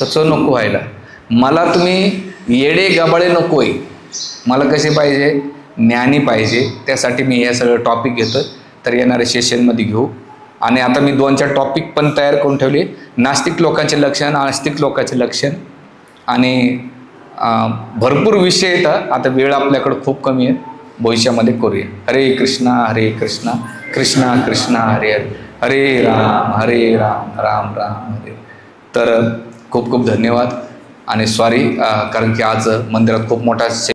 तसं नको व्हायला. मला तुम्ही येडे गबाळे नको आहे, मला कसे पाहिजे, ज्ञानी पाहिजे. त्यासाठी मी हे सगळं टॉपिक घेतो. तर येणाऱ्या सेशनमध्ये घेऊ. आणि आता मी 2-4 टॉपिक पण तयार करून ठेवले. नास्तिक लोकांचे लक्षण, आस्तिक लोकांचे लक्षण, आणि भरपूर विषय येतात. आता वेळ आपल्याकडं खूप कमी आहे, भविष्यामध्ये करूया. हरे कृष्णा कृष्णा कृष्णा हरे हरे हरे राम राम राम हरे. तर खूप खूप धन्यवाद आणि सॉरी, कारण की आज मंदिरात खूप मोठा